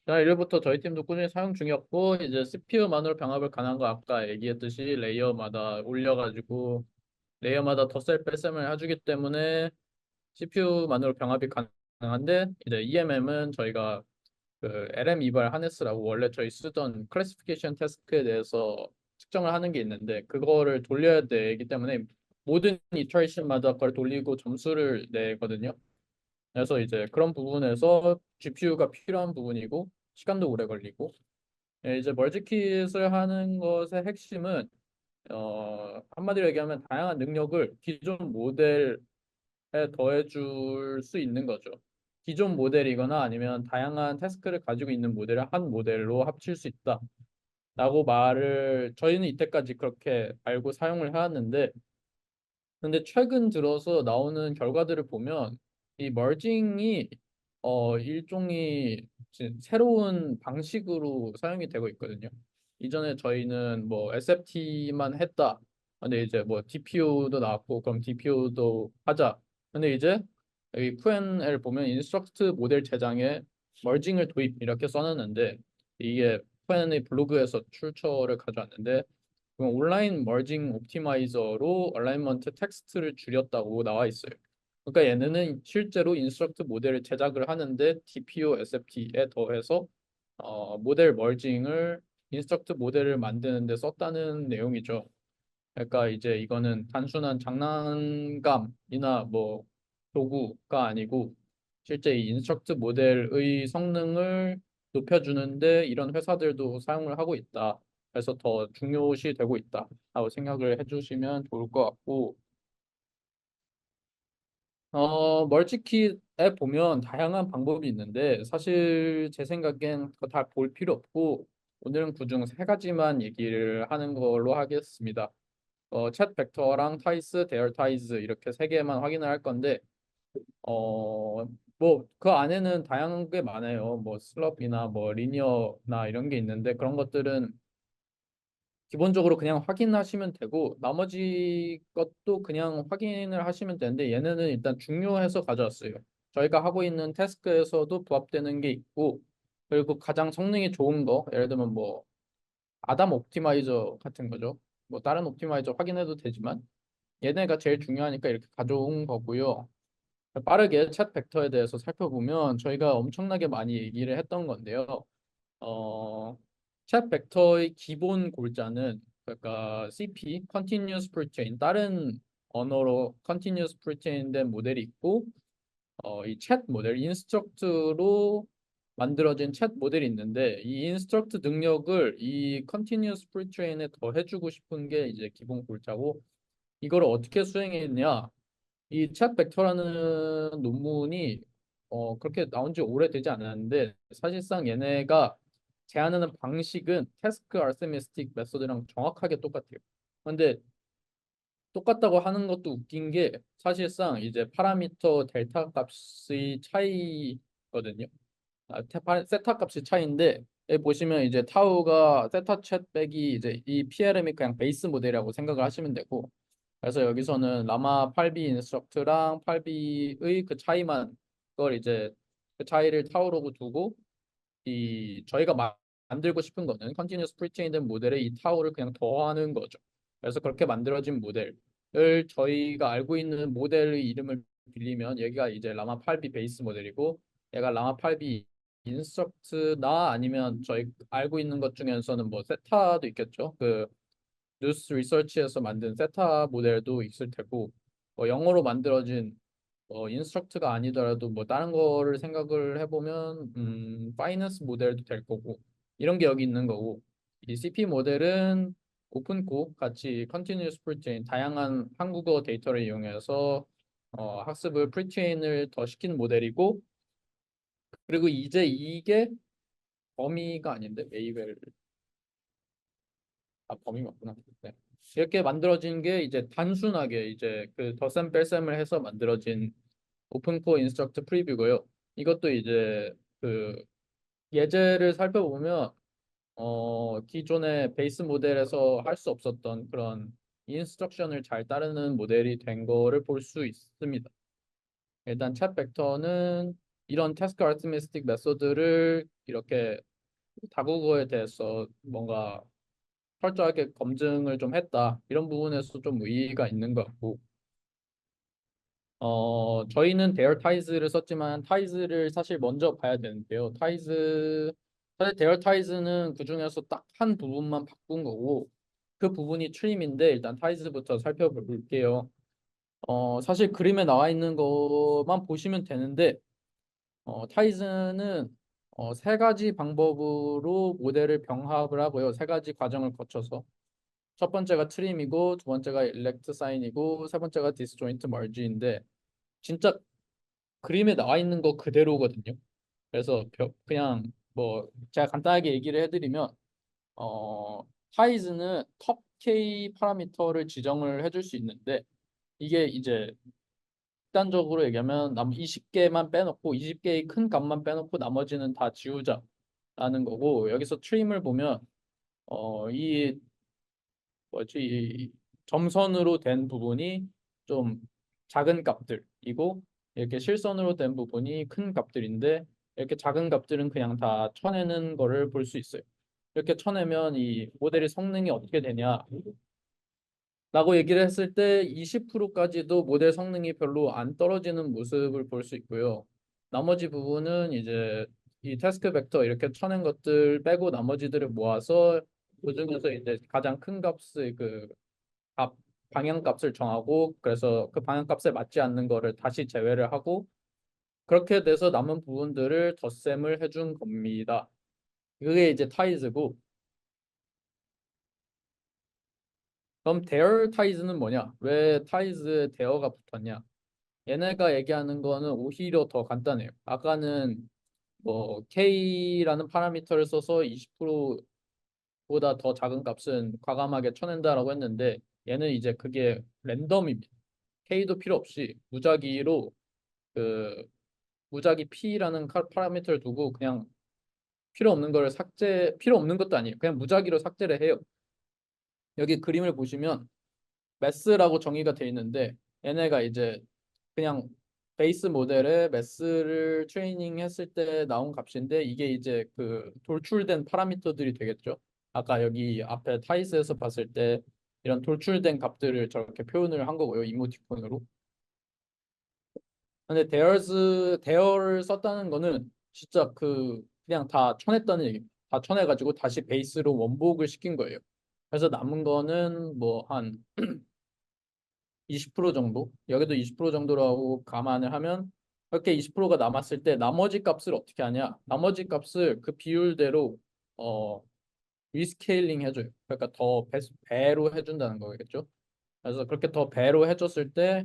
자, 이래부터 저희 팀도 꾸준히 사용 중이었고, 이제 CPU만으로 병합을 가능한 거 아까 얘기했듯이 레이어마다 올려가지고, 레이어마다 덧셈 뺄셈을 해주기 때문에 CPU만으로 병합이 가능한데, 이제 EMM은 저희가 그 LM 이발 하네스라고 원래 저희 쓰던 클래시피케이션 태스크에 대해서 측정을 하는 게 있는데, 그거를 돌려야 되기 때문에 모든 이터레이션마다 그걸 돌리고 점수를 내거든요. 그래서 이제 그런 부분에서 GPU가 필요한 부분이고, 시간도 오래 걸리고, 예, 이제 멀티킷을 하는 것의 핵심은 한마디로 얘기하면 다양한 능력을 기존 모델에 더해줄 수 있는 거죠. 기존 모델이거나 아니면 다양한 태스크를 가지고 있는 모델을 한 모델로 합칠 수 있다라고 말을 저희는 이때까지 그렇게 알고 사용을 해왔는데, 근데 최근 들어서 나오는 결과들을 보면 이 머징이 일종의 새로운 방식으로 사용이 되고 있거든요. 이전에 저희는 뭐 SFT만 했다. 근데 이제 뭐 DPU도 나왔고 그럼 DPU도 하자. 근데 이제 여기 QNL 보면 인스트럭트 모델 제장에 머징을 도입 이렇게 써놨는데 이게 QNL 블로그에서 출처를 가져왔는데 그럼 온라인 머징 옵티마이저로 얼라이먼트 텍스트를 줄였다고 나와 있어요. 그러니까 얘네는 실제로 인스트럭트 모델을 제작을 하는데 TPU SFT에 더해서 모델 머징을 인스트럭트 모델을 만드는 데 썼다는 내용이죠. 그러니까 이제 이거는 단순한 장난감이나 뭐 도구가 아니고 실제 이 인스트럭트 모델의 성능을 높여주는데 이런 회사들도 사용을 하고 있다. 그래서 더 중요시 되고 있다라고 생각을 해주시면 좋을 것 같고, 멀티킷에 보면 다양한 방법이 있는데 사실 제 생각엔 그거 다 볼 필요 없고 오늘은 그중 세 가지만 얘기를 하는 걸로 하겠습니다. 챗 벡터랑 타이스, 데얼 타이즈 이렇게 세 개만 확인을 할 건데 뭐 그 안에는 다양한 게 많아요. 뭐 슬럽이나 뭐 리니어나 이런 게 있는데 그런 것들은 기본적으로 그냥 확인하시면 되고 나머지 것도 그냥 확인을 하시면 되는데 얘네는 일단 중요해서 가져왔어요. 저희가 하고 있는 태스크에서도 부합되는 게 있고 그리고 가장 성능이 좋은 거 예를 들면 뭐 아담 옵티마이저 같은 거죠. 뭐 다른 옵티마이저 확인해도 되지만 얘네가 제일 중요하니까 이렇게 가져온 거고요. 빠르게 챗 벡터에 대해서 살펴보면 저희가 엄청나게 많이 얘기를 했던 건데요. 어, 챗 벡터의 기본 골자는 그러니까 CP, Continuous Pre-train, 다른 언어로 Continuous Pre-train 된 모델이 있고 이 챗 모델, 인스트럭트로 만들어진 챗 모델이 있는데 이 인스트럭트 능력을 이 Continuous Pre-train에 더 해주고 싶은 게 이제 기본 골자고 이걸 어떻게 수행했냐? 이 챗 벡터라는 논문이 그렇게 나온 지 오래되지 않았는데 사실상 얘네가 제안하는 방식은 태스크 아르테미스틱 메소드랑 정확하게 똑같아요. 근데 똑같다고 하는 것도 웃긴 게 사실상 이제 파라미터 델타 값의 차이거든요. 세타 값의 차이인데 여기 보시면 이제 타우가 세타 챗 빼기 이제 이 PLM이 그냥 베이스 모델이라고 생각을 하시면 되고 그래서 여기서는 라마 8B 인스트럭트랑 8B의 그 차이만 그걸 이제 그 차이를 타우로 두고 이 저희가 만들고 싶은 거는 컨티뉴스 프리체인된 모델에 이 타우를 그냥 더하는 거죠. 그래서 그렇게 만들어진 모델을 저희가 알고 있는 모델의 이름을 빌리면 여기가 이제 라마 8B 베이스 모델이고 얘가 라마 8B 인스트럭트나 아니면 저희 알고 있는 것 중에서는 뭐 세타도 있겠죠. 그 뉴스 리서치에서 만든 세타 모델도 있을 테고 영어로 만들어진 인스트럭트가 아니더라도 뭐 다른 거를 생각을 해보면 파이낸스 모델도 될 거고 이런 게 여기 있는 거고 이 CP 모델은 오픈코 같이 컨티뉴스 프리체인 다양한 한국어 데이터를 이용해서 학습을 프리체인을 더 시킨 모델이고 그리고 이제 이게 범위가 아닌데 메이웰 범위 맞구나. 네. 이렇게 만들어진 게 이제 단순하게 이제 그 덧셈 뺄셈을 해서 만들어진 오픈코어 인스트럭트 프리뷰고요. 이것도 이제 그 예제를 살펴보면 기존의 베이스 모델에서 할 수 없었던 그런 인스트럭션을 잘 따르는 모델이 된 거를 볼 수 있습니다. 일단 챗 벡터는 이런 태스크 아리트메틱 메소드를 이렇게 다국어에 대해서 뭔가 철저하게 검증을 좀 했다. 이런 부분에서 좀 의의가 있는 것 같고, 저희는 데어 타이즈를 썼지만 타이즈를 사실 먼저 봐야 되는데요. 사실 데어 타이즈는 그중에서 딱 한 부분만 바꾼 거고, 그 부분이 트림인데 일단 타이즈부터 살펴볼게요. 사실 그림에 나와 있는 것만 보시면 되는데, 타이즈는 세 가지 방법으로 모델을 병합을 하고요. 세 가지 과정을 거쳐서. 첫 번째가 트림이고, 두 번째가 일렉트 사인이고, 세 번째가 디스조인트 머지인데, 진짜 그림에 나와 있는 거 그대로거든요. 그래서 그냥 뭐 제가 간단하게 얘기를 해드리면 어, 타이즈는 top K 파라미터를 지정을 해줄 수 있는데 이게 이제 극단적으로 얘기하면 20개만 빼놓고 20개의 큰 값만 빼놓고 나머지는 다 지우자라는 거고 여기서 트림을 보면 이 뭐지 이 점선으로 된 부분이 좀 작은 값들이고 이렇게 실선으로 된 부분이 큰 값들인데 이렇게 작은 값들은 그냥 다 쳐내는 거를 볼 수 있어요. 이렇게 쳐내면 이 모델의 성능이 어떻게 되냐라고 얘기를 했을 때 20%까지도 모델 성능이 별로 안 떨어지는 모습을 볼 수 있고요. 나머지 부분은 이제 이 태스크 벡터 이렇게 쳐낸 것들 빼고 나머지들을 모아서 그중에서 이제 가장 큰 값을 값 방향값을 정하고 그래서 그 방향값에 맞지 않는 거를 다시 제외를 하고 그렇게 돼서 남은 부분들을 덧셈을 해준 겁니다. 그게 이제 타이즈고 그럼 대열 타이즈는 뭐냐? 왜 타이즈에 대어가 붙었냐? 얘네가 얘기하는 거는 오히려 더 간단해요. 아까는 뭐 K라는 파라미터를 써서 20%보다 더 작은 값은 과감하게 쳐낸다라고 했는데 얘는 이제 그게 랜덤입니다. K도 필요 없이 무작위로 그 무작위 P라는 파라미터를 두고 그냥 필요 없는 것도 아니에요. 그냥 무작위로 삭제를 해요. 여기 그림을 보시면 매스라고 정의가 돼 있는데 얘네가 이제 그냥 베이스 모델에 매스를 트레이닝 했을 때 나온 값인데 이게 이제 그 돌출된 파라미터들이 되겠죠. 아까 여기 앞에 타이스에서 봤을 때 이런 돌출된 값들을 저렇게 표현을 한 거고요. 이모티콘으로. 근데 대어를 썼다는 거는 진짜 그냥 다 쳐냈다는 얘기입니다. 다 쳐내가지고 다시 베이스로 원복을 시킨 거예요. 그래서 남은 거는 뭐 한 20% 정도? 여기도 20% 정도라고 감안을 하면 이렇게 20%가 남았을 때 나머지 값을 어떻게 하냐? 나머지 값을 그 비율대로 어 리스케일링 해줘요. 그러니까 더 배로 해준다는 거겠죠? 그래서 그렇게 더 배로 해줬을 때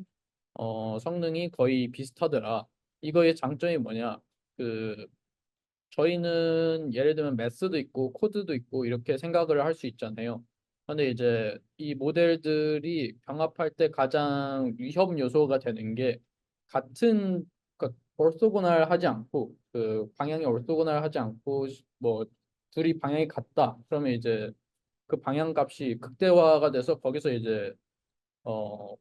성능이 거의 비슷하더라. 이거의 장점이 뭐냐? 그 저희는 예를 들면 매스도 있고 코드도 있고 이렇게 생각을 할 수 있잖아요. 근데 이제 이 모델들이 병합할 때 가장 위험 요소가 되는 게 같은 orthogonal 하지 않고 그 방향이 orthogonal 하지 않고 뭐 둘이 방향이 같다. 그러면 이제 그 방향 값이 극대화가 돼서 거기서 이제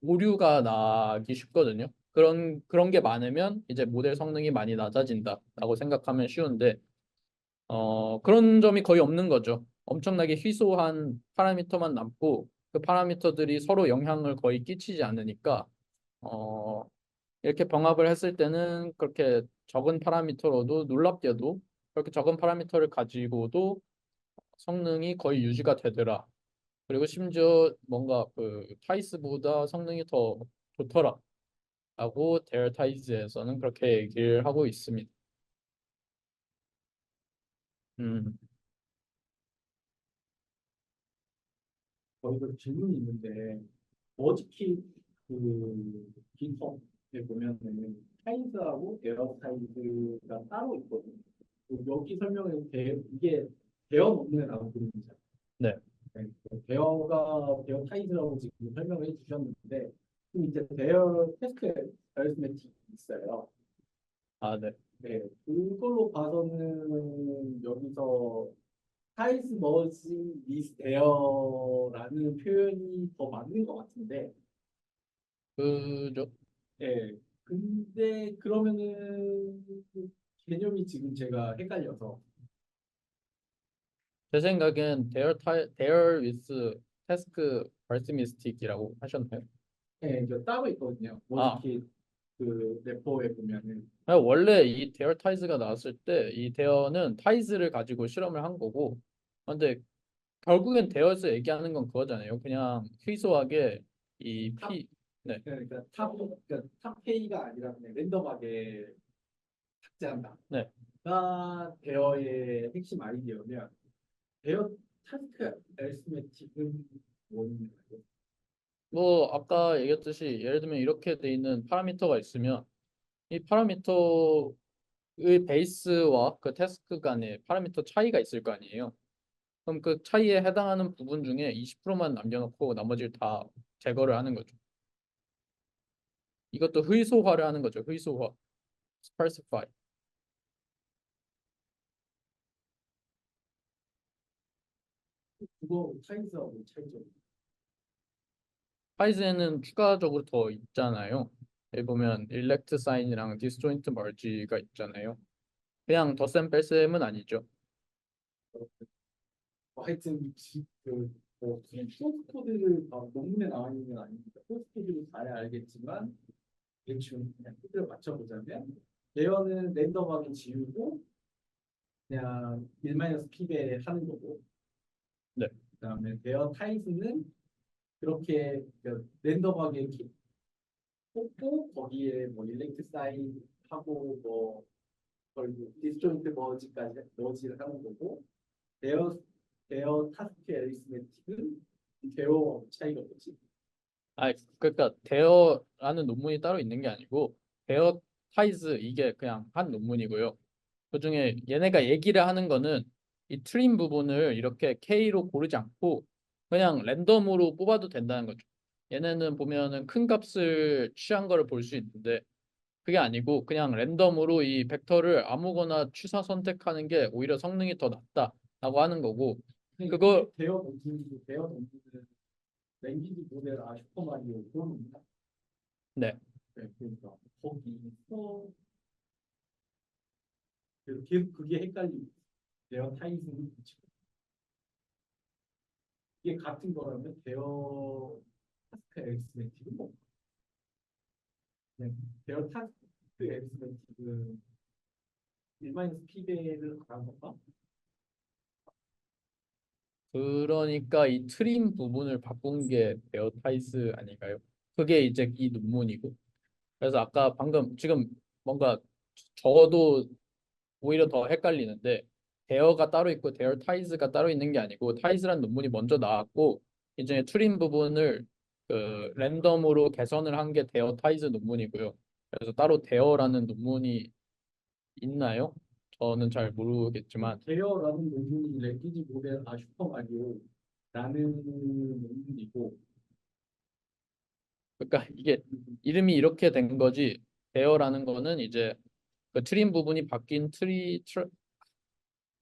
오류가 나기 쉽거든요. 그런 게 많으면 이제 모델 성능이 많이 낮아진다라고 생각하면 쉬운데 그런 점이 거의 없는 거죠. 엄청나게 희소한 파라미터만 남고 그 파라미터들이 서로 영향을 거의 끼치지 않으니까 어, 이렇게 병합을 했을 때는 그렇게 적은 파라미터로도 놀랍게도 그렇게 적은 파라미터를 가지고도 성능이 거의 유지가 되더라. 그리고 심지어 뭔가 그 타이스보다 성능이 더 좋더라. 라고 데어 타이즈에서는 그렇게 얘기를 하고 있습니다. 음, 거기서 질문이 있는데 머지킷 그 기법에 보면은 타이즈하고 에어 타이즈가 따로 있거든요. 여기 설명에 이게 대어 부분에 나온 그림이잖아요. 네. 네, 대어 타이즈라고 지금 설명을 해주셨는데 그럼 이제 대어 테스트 어리스메틱 있어요. 아, 네. 네, 그걸로 봐서는 여기서 타이즈 머지 미스 대어라는 표현이 더 맞는 것 같은데 그죠? 예. 근데 그러면은 개념이 지금 제가 헷갈려서 제 생각엔 there with task arithmetic이라고 하셨나요? 네, 이제 따로 있거든요. 아, 모즈킷 그 레포에 보면은 원래 이 there ties가 나왔을 때 이 there는 ties를 가지고 실험을 한 거고, 근데 결국엔 there에서 얘기하는 건 그거잖아요. 그냥 희소하게 이 탑 p, 네, 그러니까 탑 K가 아니라 그냥 랜덤하게 삭제한다. 네. 가 대어의 핵심 아이디어면 대어 타스크 에리스메틱은 뭐냐면 뭐 아까 얘기했듯이 예를 들면 이렇게 돼 있는 파라미터가 있으면 이 파라미터의 베이스와 그 태스크 간에 파라미터 차이가 있을 거 아니에요. 그럼 그 차이에 해당하는 부분 중에 20%만 남겨놓고 나머지를 다 제거를 하는 거죠. 이것도 의소화를 하는 거죠. 의소화. sparsify. 그거 차이스하고 차이점. 파이썬에는 추가적으로 더 있잖아요. 여기 보면 elect sign이랑 disjoint merge가 있잖아요. 그냥 덧셈 뺄셈은 아니죠. 하여튼 무슨 소스 코드를 논문에 나와 있는 건 아닙니다. 소스 코드를 잘 알겠지만 대충 그냥 코드를 맞춰보자면 대어는 랜덤하게 지우고 그냥 1-p배 하는 거고 네. 그다음에 대어 타입은 그렇게 랜덤하게 이렇게 뽑고 거기에 뭐 일렉트 사인 하고 뭐 그리고 디스조인트 머지를 하는 거고 대어 타스크 에리스메틱은 대어 차이가 뭐지? 아, 그러니까 대어라는 논문이 따로 있는 게 아니고 대어 타이즈 이게 그냥 한 논문이고요. 그중에 얘네가 얘기를 하는 거는 이 트림 부분을 이렇게 K로 고르지 않고 그냥 랜덤으로 뽑아도 된다는 거죠. 얘네는 보면은 큰 값을 취한 거를 볼 수 있는데 그게 아니고 그냥 랜덤으로 이 벡터를 아무거나 취사 선택하는 게 오히려 성능이 더 낫다라고 하는 거고 근데 이게 그거 대어 논문은 랭귀지 모델 슈퍼마리오 그겁니다. 네. 네, 그러니까 거기서 계속 그게 헷갈리고 대어 타입은 이게 같은 거라면 대어 타스크 에리스메틱은 뭐? 네, 대어 타스크 에리스메틱은 1-p배를 가한 건가? 그러니까 이 트림 부분을 바꾼 게 베어 타이스 아닌가요? 그게 이제 이 논문이고. 그래서 아까 방금 지금 뭔가 저도 오히려 더 헷갈리는데 베어가 따로 있고 데어 타이즈가 따로 있는 게 아니고 타이즈란 논문이 먼저 나왔고 이제 트림 부분을 그 랜덤으로 개선을 한 게 데어 타이즈 논문이고요. 그래서 따로 데어라는 논문이 있나요? 저는 잘 모르겠지만 대어라는 논문이 랭귀지 모델 슈퍼마리오라는 논문이고 그러니까 이게 이름이 이렇게 된 거지 베어라는 거는 이제 그 트림 부분이 바뀐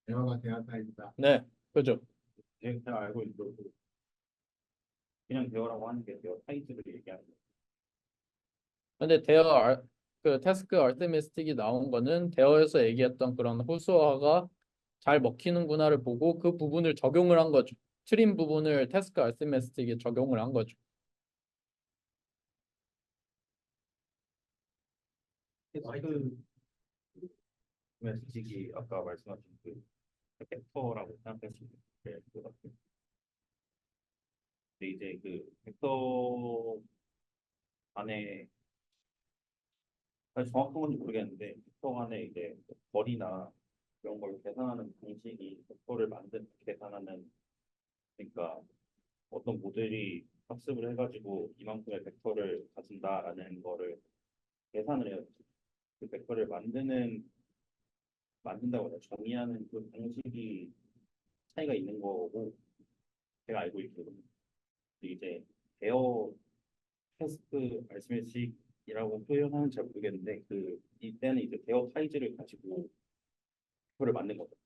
대어가 대어 타입이다. 네, 그죠. 제가 알고 있는 거 그냥 대어라고 하는 게 대어 타이틀을 얘기하는 거예요. 근데 그 태스크 아르테미스틱이 나온 거는 대어에서 얘기했던 그런 호수화가 잘 먹히는구나를 보고 그 부분을 적용을 한 거죠. 트림 부분을 태스크 아르테미스틱에 적용을 한 거죠. 그 솔직히 아까 말씀하신 그 벡터라고 생각하시면 될것 같아요. 근데 이제 그 벡터 안에 사실 정확한 건지 모르겠는데 벡터 안에 이제 거리나 이런 걸 계산하는 방식이 벡터를 계산하는 그러니까 어떤 모델이 학습을 해가지고 이만큼의 벡터를 가진다라는 거를 계산을 해요. 그 벡터를 만든다고 해서 정의하는 그 방식이 차이가 있는 거고 제가 알고 있거든요. 근데 이제 베어 테스트 알스메식이라고 표현하는 잘 모르겠는데 그 이때는 이제 베어 타이즈를 가지고 그거를 만든 거죠.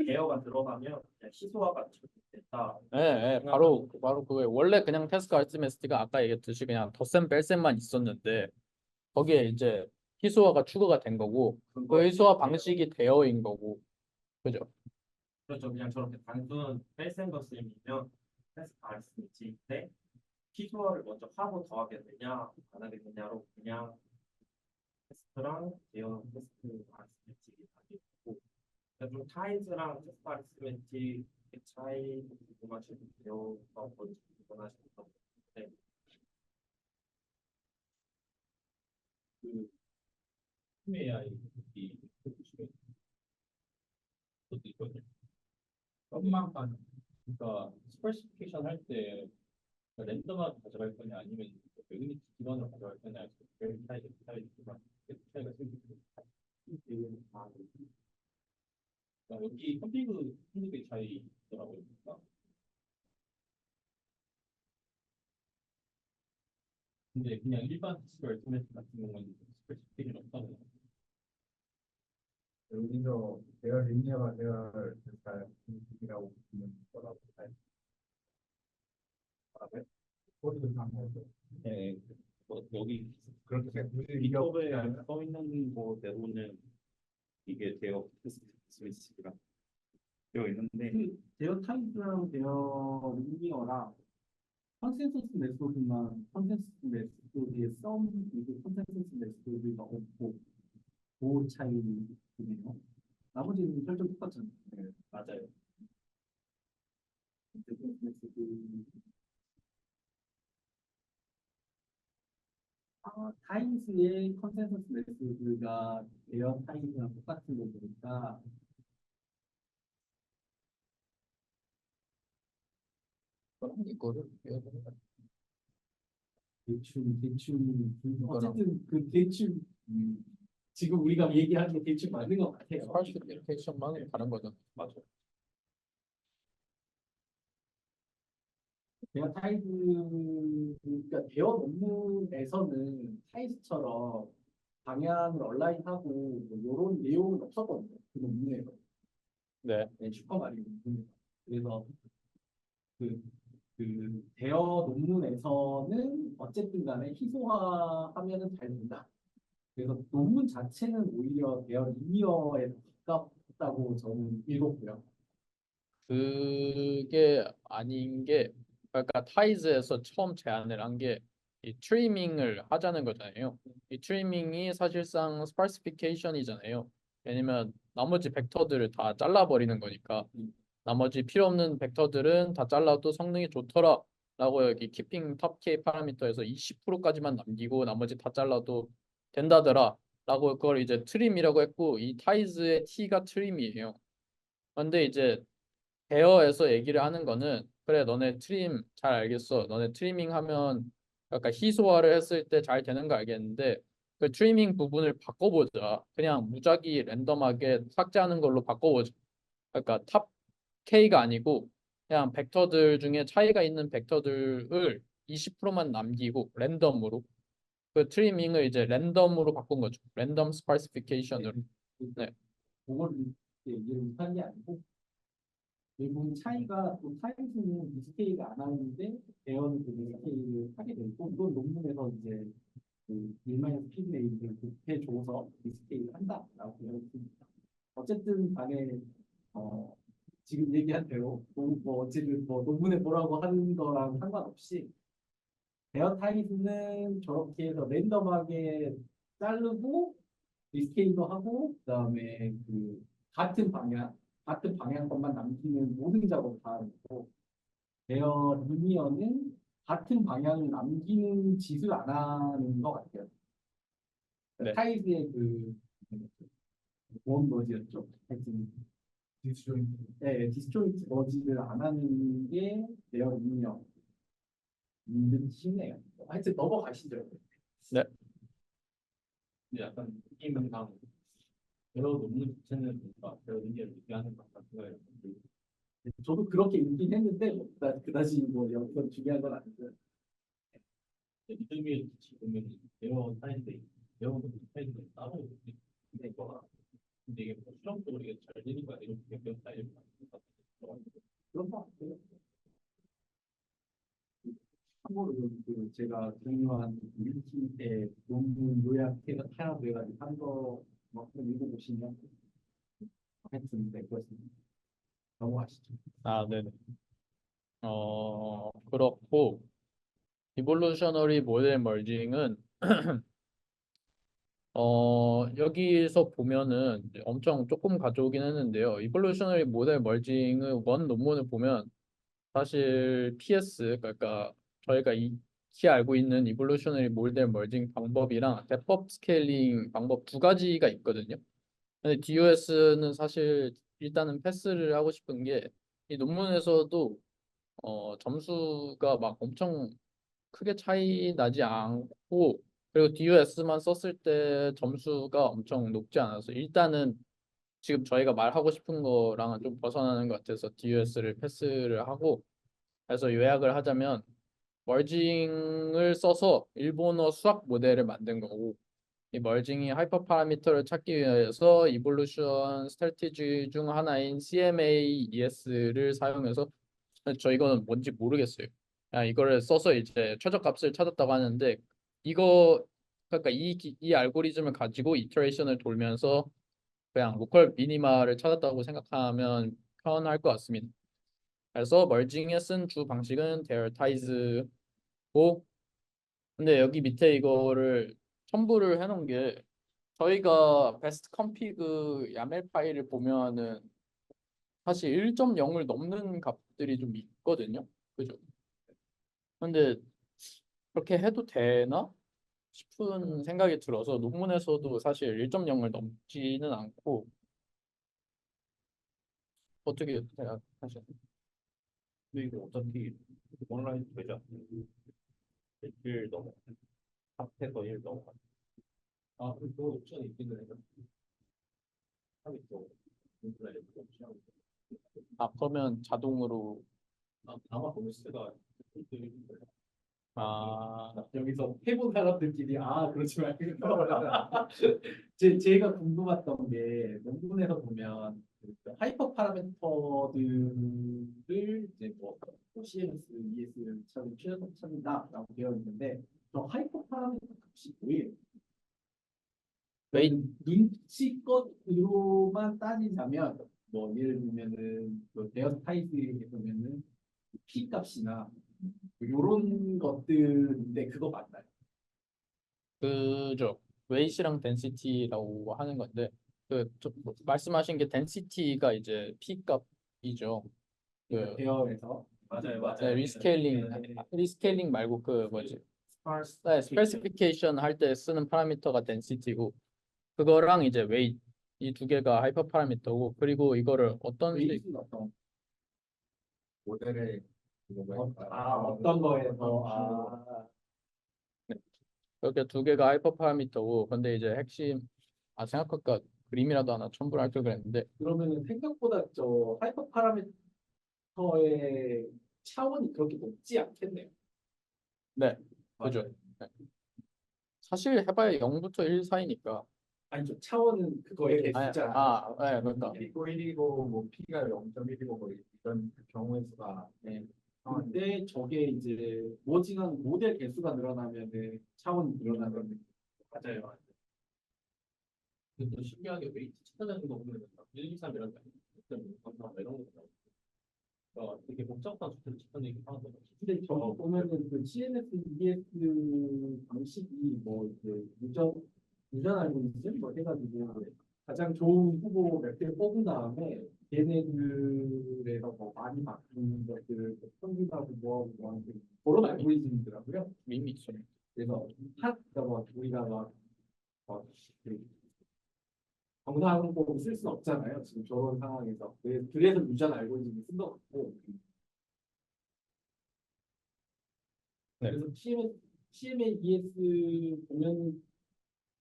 대여가 들어가면 그냥 희소화가 됐다. 예, 예, 바로 그거예요. 원래 그냥 태스크 알티메스티가 아까 얘기했듯이 그냥 덧셈 뺄셈만 있었는데 거기에 이제 희소화가 추가가 된 거고 그 희소화 방식이 대여인 거고 그죠? 그렇죠. 그냥 저렇게 단순 뺄셈 덧셈이면 테스트 알스미치인데 희소화를 먼저 하고 더하게 되냐 안 하게 되냐로 그냥 테스트랑 대여 테스트 알스미치 답이 있고 좀 타이즈랑 테스트 알스미치 차이 궁금하시면 대여가 뭔지 궁금하시면 네. 그 AI 이 것도 있거든요. 조금만 그러니까 스페시피케이션 할 때 랜덤하게 가져갈 거냐 아니면 유니티 기반으로 가져갈 거냐 별 차이가 생기고 여기 컨피그의 차이 있더라고요. 그러니까. 근데 그냥 일반 스퀘어 토메트 같은 경우는 스페시피케이션 없다고. 여기서 대열 리니어가 대열 잘이라고 보는 거라고 알아요? 코드 상에서 네, 뭐 여기 그렇게 굳이 기법에 써 있는 거대로는 이게 대어 테스트 스위치랑 되어 있는데 대열 타입이랑 대열 리니어랑 컨센서스 메소드만 컨센서스 메소드의 썸 그리고 컨센서스 메소드가 없고 그 차이이네요. 나머지는 설정 똑같잖아요. 네, 맞아요. 컨센서스 메소드 타임스의 컨센서스 메소드가 대여 타임이랑 똑같은 거 보니까 그럼 이거를 배워보는 거야. 대충 어쨌든 그 대충 지금 우리가 얘기하는 게 대충 맞는 것 같아요. 스페시피케이션만 다른 거죠. 맞아요. 대여 타이즈 그러니까 대여 논문에서는 타이즈처럼 방향을 얼라인하고 뭐 이런 내용은 없었거든요. 그 논문에서 네. 슈퍼 마리오 논문에서. 그래서 그, 그 대여 논문에서는 어쨌든 간에 희소화하면은 잘 된다. 그래서 논문 자체는 오히려 대여 리니어에 가깝다고 저는 읽었고요. 그게 아닌 게 그러니까 타이즈에서 처음 제안을 한 게 이 트리밍을 하자는 거잖아요. 이 트리밍이 사실상 스파시피케이션이잖아요. 왜냐면 나머지 벡터들을 다 잘라버리는 거니까 나머지 필요 없는 벡터들은 다 잘라도 성능이 좋더라라고 여기 키핑 탑 K 파라미터에서 20%까지만 남기고 나머지 다 잘라도 된다더라라고 그걸 이제 트림이라고 했고 이 타이즈의 T가 트림이에요. 근데 이제 대어에서 얘기를 하는 거는 그래 너네 트림 잘 알겠어. 너네 트리밍 하면 약간 희소화를 했을 때 잘 되는 거 알겠는데 그 트리밍 부분을 바꿔보자. 그냥 무작위 랜덤하게 삭제하는 걸로 바꿔보자. 그러니까 탑 K가 아니고 그냥 벡터들 중에 차이가 있는 벡터들을 20%만 남기고 랜덤으로 그 트리밍을 이제 랜덤으로 바꾼 거죠. 랜덤 스파시피케이션으로. 네. 그걸 이해를 못한 게 아니고 결국 차이가 또 타임스는 디스케이가 안 하는데 대여는 그 디스케이를 하게 되고 이건 논문에서 이제 그 1-P분의 곱해줘서 디스케이를 한다라고 되어 있습니다. 어쨌든 간에 어, 지금 얘기한 대로 뭐 어쨌든 뭐 논문에 뭐라고 하는 거랑 상관없이 대여 타입은 저렇게 해서 랜덤하게 자르고 디스케일도 하고 그다음에 그 같은 방향 것만 남기는 모든 작업 다 하고 대여 리니어는 같은 방향을 남기는 짓을 안 하는 것 같아요. 네. 타입의 그원 머지였죠. 하여튼 디스조인트. 네, 디스조인트 머지를 안 하는 게 대여 리니어. 힘내요. 하여튼 넘어가시죠. 네. 근데 약간 느낌상 여러 논문 자체는 뭔가 여러 의미를 얘기하는 것 같은 거예요. 저도 그렇게 읽긴 했는데 뭐 그다지 뭐 여기서 중요한 건 아니고요. 이름이 지금은 여러 사이즈 여러 사이즈가 따로 있는 거가 근데 이게 뭐 실험도 실질적으로 이게 잘 되는 거 아니면 그냥 나이 그런 거 같아요. 참고로 그 제가 중요한 밀키 때 논문 요약해서 하라고 해가지고 한거 한번 읽어보시면 하여튼 네 그렇습니다. 넘어가시죠. 아, 네네. 그렇고 이볼루셔너리 모델 머징은 여기서 보면은 이제 엄청 조금 가져오긴 했는데요. 이볼루셔너리 모델 머징의 원 논문을 보면 사실 PS 그러니까 저희가 익히 알고 있는 이볼루셔너리 모델 머징 방법이랑 대법 스케일링 방법 두 가지가 있거든요. 근데 DOS는 사실 일단은 패스를 하고 싶은 게 이 논문에서도 점수가 막 엄청 크게 차이 나지 않고 그리고 DOS만 썼을 때 점수가 엄청 높지 않아서 일단은 지금 저희가 말하고 싶은 거랑은 좀 벗어나는 것 같아서 DOS를 패스를 하고 그래서 요약을 하자면 멀징을 써서 일본어 수학 모델을 만든 거고 이 멀징이 하이퍼 파라미터를 찾기 위해서 이볼루션 스트래티지 중 하나인 CMA-ES를 사용해서 저 이거는 뭔지 모르겠어요. 그냥 이거를 써서 이제 최저값을 찾았다고 하는데 이거 그러니까 이 알고리즘을 가지고 이터레이션을 돌면서 그냥 로컬 미니마를 찾았다고 생각하면 편할 것 같습니다. 그래서 멀징에 쓴 주 방식은 데어타이즈고 근데 여기 밑에 이거를 첨부를 해놓은 게 저희가 베스트 컴피그 야멜 파일을 보면은 사실 1.0을 넘는 값들이 좀 있거든요. 그죠? 근데 그렇게 해도 되나 싶은 생각이 들어서 논문에서도 사실 1.0을 넘지는 않고 어떻게 생각하시나요? 근데 이거 어차피 온라인 되죠. 1 넘어. 합해서 1 넘어. 아, 그리고 옵션이 있기는 해요. 하고 있죠. 온라인 옵션. 아 그러면 자동으로 아마 보너스가 아 여기서 해본 사람들끼리 아 그렇지 말고 제가 궁금했던 게 논문에서 보면 그 하이퍼 파라미터들을 이제 뭐 CMS, ES를 찾는다라고 되어 있는데 저 하이퍼 파라미터 값이 뭐예요? 웨이 눈치껏으로만 따지자면 뭐 예를 들면은 그 데어 타입에 보면은 P 값이나 이런 것들인데 그거 맞나요? 그죠 웨이시랑 덴시티라고 하는 건데 말씀하신 게 덴시티가 이제 P 값이죠. 그러니까 그 대어에서 맞아요, 네, 리스케일링 말고 그 뭐지? 네, 스페시피케이션 할 때 쓰는 파라미터가 덴시티고 그거랑 이제 웨이트 이 두 개가 하이퍼 파라미터고 그리고 이거를 어떤 웨이트는 어떤 모델의 어떤 거에서 네, 이렇게 두 개가 하이퍼 파라미터고 근데 이제 핵심 생각할까 그림이라도 하나 첨부를 할 걸 그랬는데 그러면은 생각보다 저 하이퍼 파라미터의 차원이 그렇게 높지 않겠네요. 네 그죠 네. 사실 해봐야 0부터 1 사이니까 아니 저 차원은 그거의 개수잖아요. 네, 그러니까 1이고 1이고 뭐 P가 0.1이고 뭐 이런 경우의 수가 네. 근데 저게 이제 모징한 모델 개수가 늘어나면은 차원이 늘어나는 맞아요. 근데 또 신기하게 웨이트 찾아내는 거 보면 1, 2, 3이라는 거 아니에요? 이런 거 되게 복잡한 수치를 찾아내기 하는데 근데 저거 보면은 그 CNS, ES 방식이 뭐 이제 유전 알고리즘 뭐 해가지고 가장 좋은 후보 몇 개 뽑은 다음에 걔네들에서 뭐 많이 바뀐 것들을 평균하고 뭐 그런 알고리즘이더라고요. 이미 있어요. 그래서 그러니까 뭐 우리가 막 그 정상적으로 쓸 수는 없잖아요. 지금 저런 상황에서 그래서 유전 알고리즘을 쓴 것 같고. 네. 그래서 CMA, ES 보면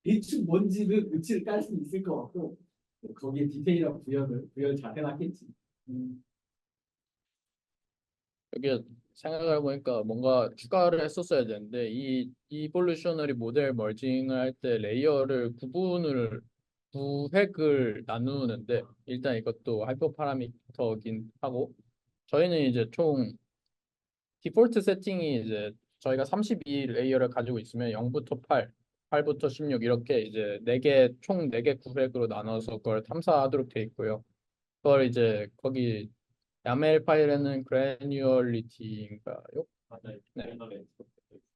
대충 뭔지는 눈치를 깔 수 있을 것 같고 뭐 거기에 디테일한 구현을 잘 해놨겠지. 여기 생각해 보니까 뭔가 추가를 했었어야 되는데 이 이볼루셔너리 모델 머징을 할 때 레이어를 구분을 구획을 나누는데 일단 이것도 하이퍼 파라미터긴 하고 저희는 이제 총 디폴트 세팅이 이제 저희가 32 레이어를 가지고 있으면 0부터 8, 8부터 16 이렇게 이제 총 4개 구획으로 나눠서 그걸 탐사하도록 돼 있고요. 그걸 이제 거기 YAML 파일에는 granular이티인가요? 맞아요. 네. 옛날에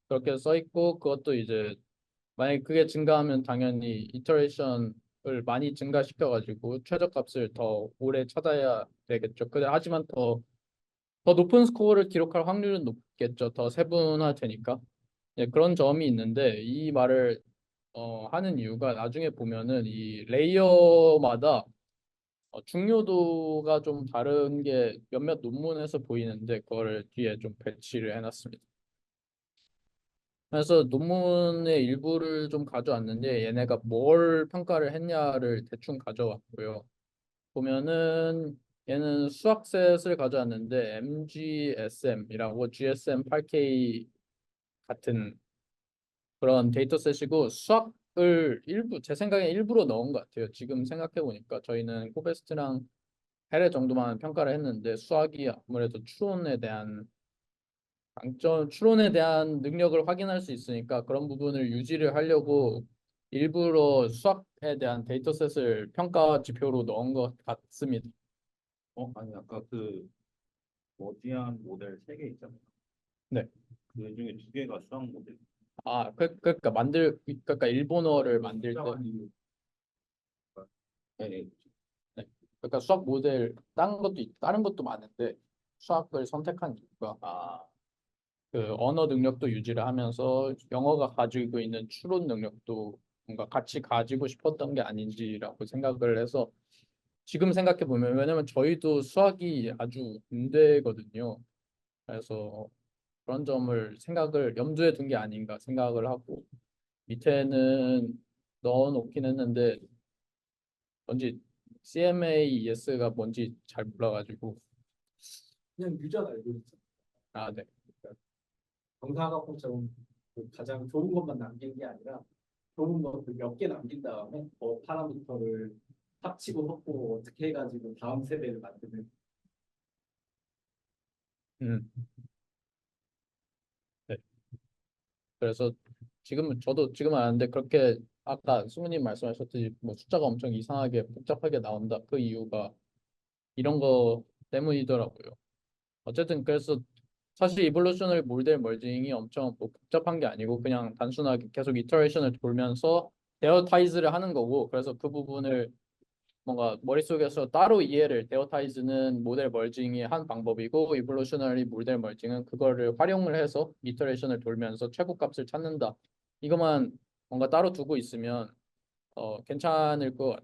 그렇게 써 있고 그것도 이제 만약에 그게 증가하면 당연히 이터레이션을 많이 증가시켜가지고 최저값을 더 오래 찾아야 되겠죠. 근데 하지만 더 높은 스코어를 기록할 확률은 높겠죠. 더 세분화되니까. 네, 그런 점이 있는데 이 말을 하는 이유가 나중에 보면은 이 레이어마다 중요도가 좀 다른 게 몇몇 논문에서 보이는데 그거를 뒤에 좀 배치를 해놨습니다. 그래서 논문의 일부를 좀 가져왔는데 얘네가 뭘 평가를 했냐를 대충 가져왔고요. 보면은 얘는 수학셋을 가져왔는데 MGSM이라고 GSM8K 같은 그런 데이터셋이고 수학을 일부 제 생각에 일부러 넣은 것 같아요. 지금 생각해 보니까 저희는 코베스트랑 해례 정도만 평가를 했는데 수학이 아무래도 추론에 대한 능력을 확인할 수 있으니까 그런 부분을 유지를 하려고 일부러 수학에 대한 데이터셋을 평가 지표로 넣은 것 같습니다. 아니 아까 그 머지안 모델 3개 있잖아요. 네. 그 중에 2개가 수학 모델. 그러니까 일본어를 만들 때 네, 네. 네. 그러니까 수학 모델 다른 것도 많은데 수학을 선택한 이유가 그 언어 능력도 유지를 하면서 영어가 가지고 있는 추론 능력도 뭔가 같이 가지고 싶었던 게 아닌지라고 생각을 해서 지금 생각해 보면 왜냐면 저희도 수학이 아주 문제거든요. 그래서 그런 점을 생각을 염두에 둔 게 아닌가 생각을 하고 밑에는 넣어놓긴 했는데 뭔지 CMAES가 뭔지 잘 몰라가지고 그냥 유저가 알고 있죠. 네. 정사각형처럼 그 가장 좋은 것만 남긴 게 아니라 좋은 것들 몇 개 남긴 다음에 파라미터를 합치고 섞고 어떻게 해가지고 다음 세대를 만드는. 음, 네. 그래서 저도 지금 아는데 그렇게 아까 수모님 말씀하셨듯이 뭐 숫자가 엄청 이상하게 복잡하게 나온다. 그 이유가 이런 거 때문이더라고요. 어쨌든 그래서 사실 이볼루셔널 모델 멀징이 엄청 뭐 복잡한 게 아니고 그냥 단순하게 계속 이터레이션을 돌면서 데어타이즈를 하는 거고 그래서 그 부분을 뭔가 머릿속에서 따로 이해를 데어타이즈는 모델 멀징의 한 방법이고 이볼루셔널리 모델 멀징은 그거를 활용을 해서 이터레이션을 돌면서 최고값을 찾는다. 이것만 뭔가 따로 두고 있으면 괜찮을 것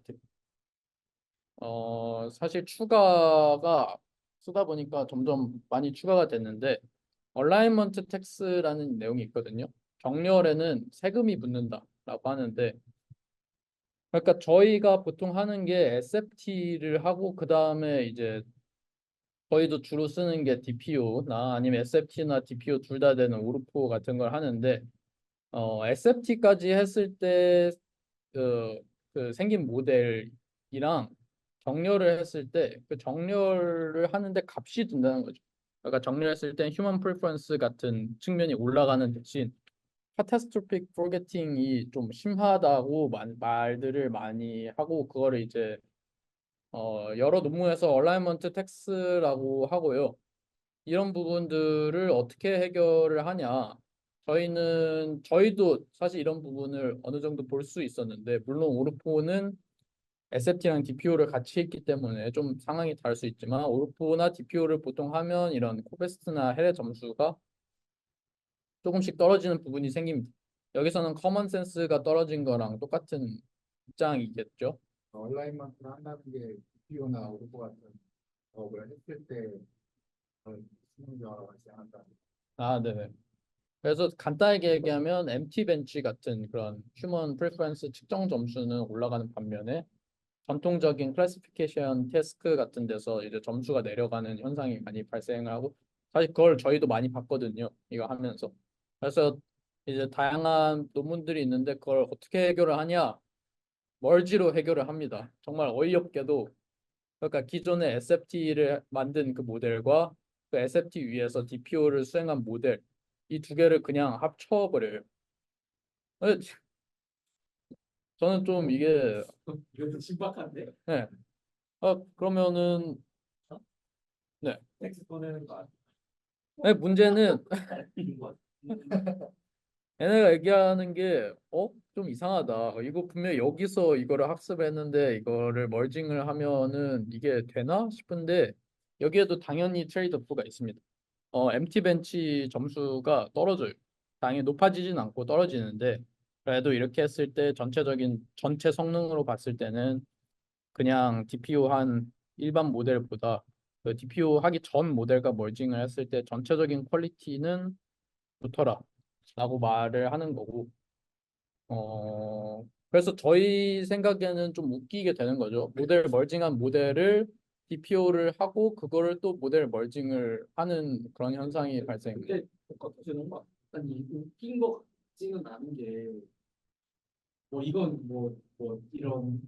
같아요. 사실 추가가 쓰다 보니까 점점 많이 추가가 됐는데 얼라이먼트 텍스라는 내용이 있거든요. 정렬에는 세금이 붙는다라고 하는데 그러니까 저희가 보통 하는 게 SFT를 하고 그 다음에 이제 저희도 주로 쓰는 게 DPO나 아니면 SFT나 DPO 둘 다 되는 오르포 같은 걸 하는데 SFT까지 했을 때 그, 그 생긴 모델이랑 정렬을 했을 때 그 정렬을 하는데 값이 든다는 거죠. 그러니까 정렬했을 때 휴먼 프리퍼런스 같은 측면이 올라가는 대신 카타스트로픽 포게팅이 좀 심하다고 말들을 많이 하고 그거를 이제 여러 논문에서 얼라이먼트 텍스라고 하고요. 이런 부분들을 어떻게 해결을 하냐? 저희도 사실 이런 부분을 어느 정도 볼 수 있었는데, 물론 오르포는 SFT랑 DPO를 같이 했기 때문에 좀 상황이 다를 수 있지만, 오르포나 DPO를 보통 하면 이런 코베스트나 해외 점수가 조금씩 떨어지는 부분이 생깁니다. 여기서는 커먼 센스가 떨어진 거랑 똑같은 입장이겠죠. 온라인만큼 한다는 게 비오나 오르고 같은 작업을 했을 때 쓰는 거와 같이 한다. 네네. 그래서 간단하게 얘기하면 MT 벤치 같은 그런 휴먼 프리퍼런스 측정 점수는 올라가는 반면에 전통적인 클래시피케이션 태스크 같은 데서 이제 점수가 내려가는 현상이 많이 발생을 하고 사실 그걸 저희도 많이 봤거든요. 이거 하면서. 그래서 이제 다양한 논문들이 있는데 그걸 어떻게 해결을 하냐? 멀지로 해결을 합니다. 정말 어이없게도 그러니까 기존의 SFT를 만든 그 모델과 그 SFT 위에서 DPO를 수행한 모델 이 두 개를 그냥 합쳐버려요. 어, 저는 좀 이게 이것도 신박한데? 네. 그러면은 네. 텍스 꺼내는 거 네, 문제는 아닌 것 같아. 얘네가 얘기하는 게 좀 이상하다. 이거 분명히 여기서 이거를 학습했는데 이거를 멀징을 하면은 이게 되나 싶은데 여기에도 당연히 트레이드오프가 있습니다. MT 벤치 점수가 떨어져요. 당연히 높아지진 않고 떨어지는데 그래도 이렇게 했을 때 전체적인 전체 성능으로 봤을 때는 그냥 DPO 한 일반 모델보다 그 DPO 하기 전 모델과 멀징을 했을 때 전체적인 퀄리티는 좋더라 라고 말을 하는 거고 그래서 저희 생각에는 좀 웃기게 되는 거죠. 모델 멀징한 모델을 DPO를 하고 그거를 또 모델 멀징을 하는 그런 현상이 발생해요. 근데 똑같아지는 거 같아. 이 웃긴 거 같지는 않은 게 뭐 이건 뭐 이런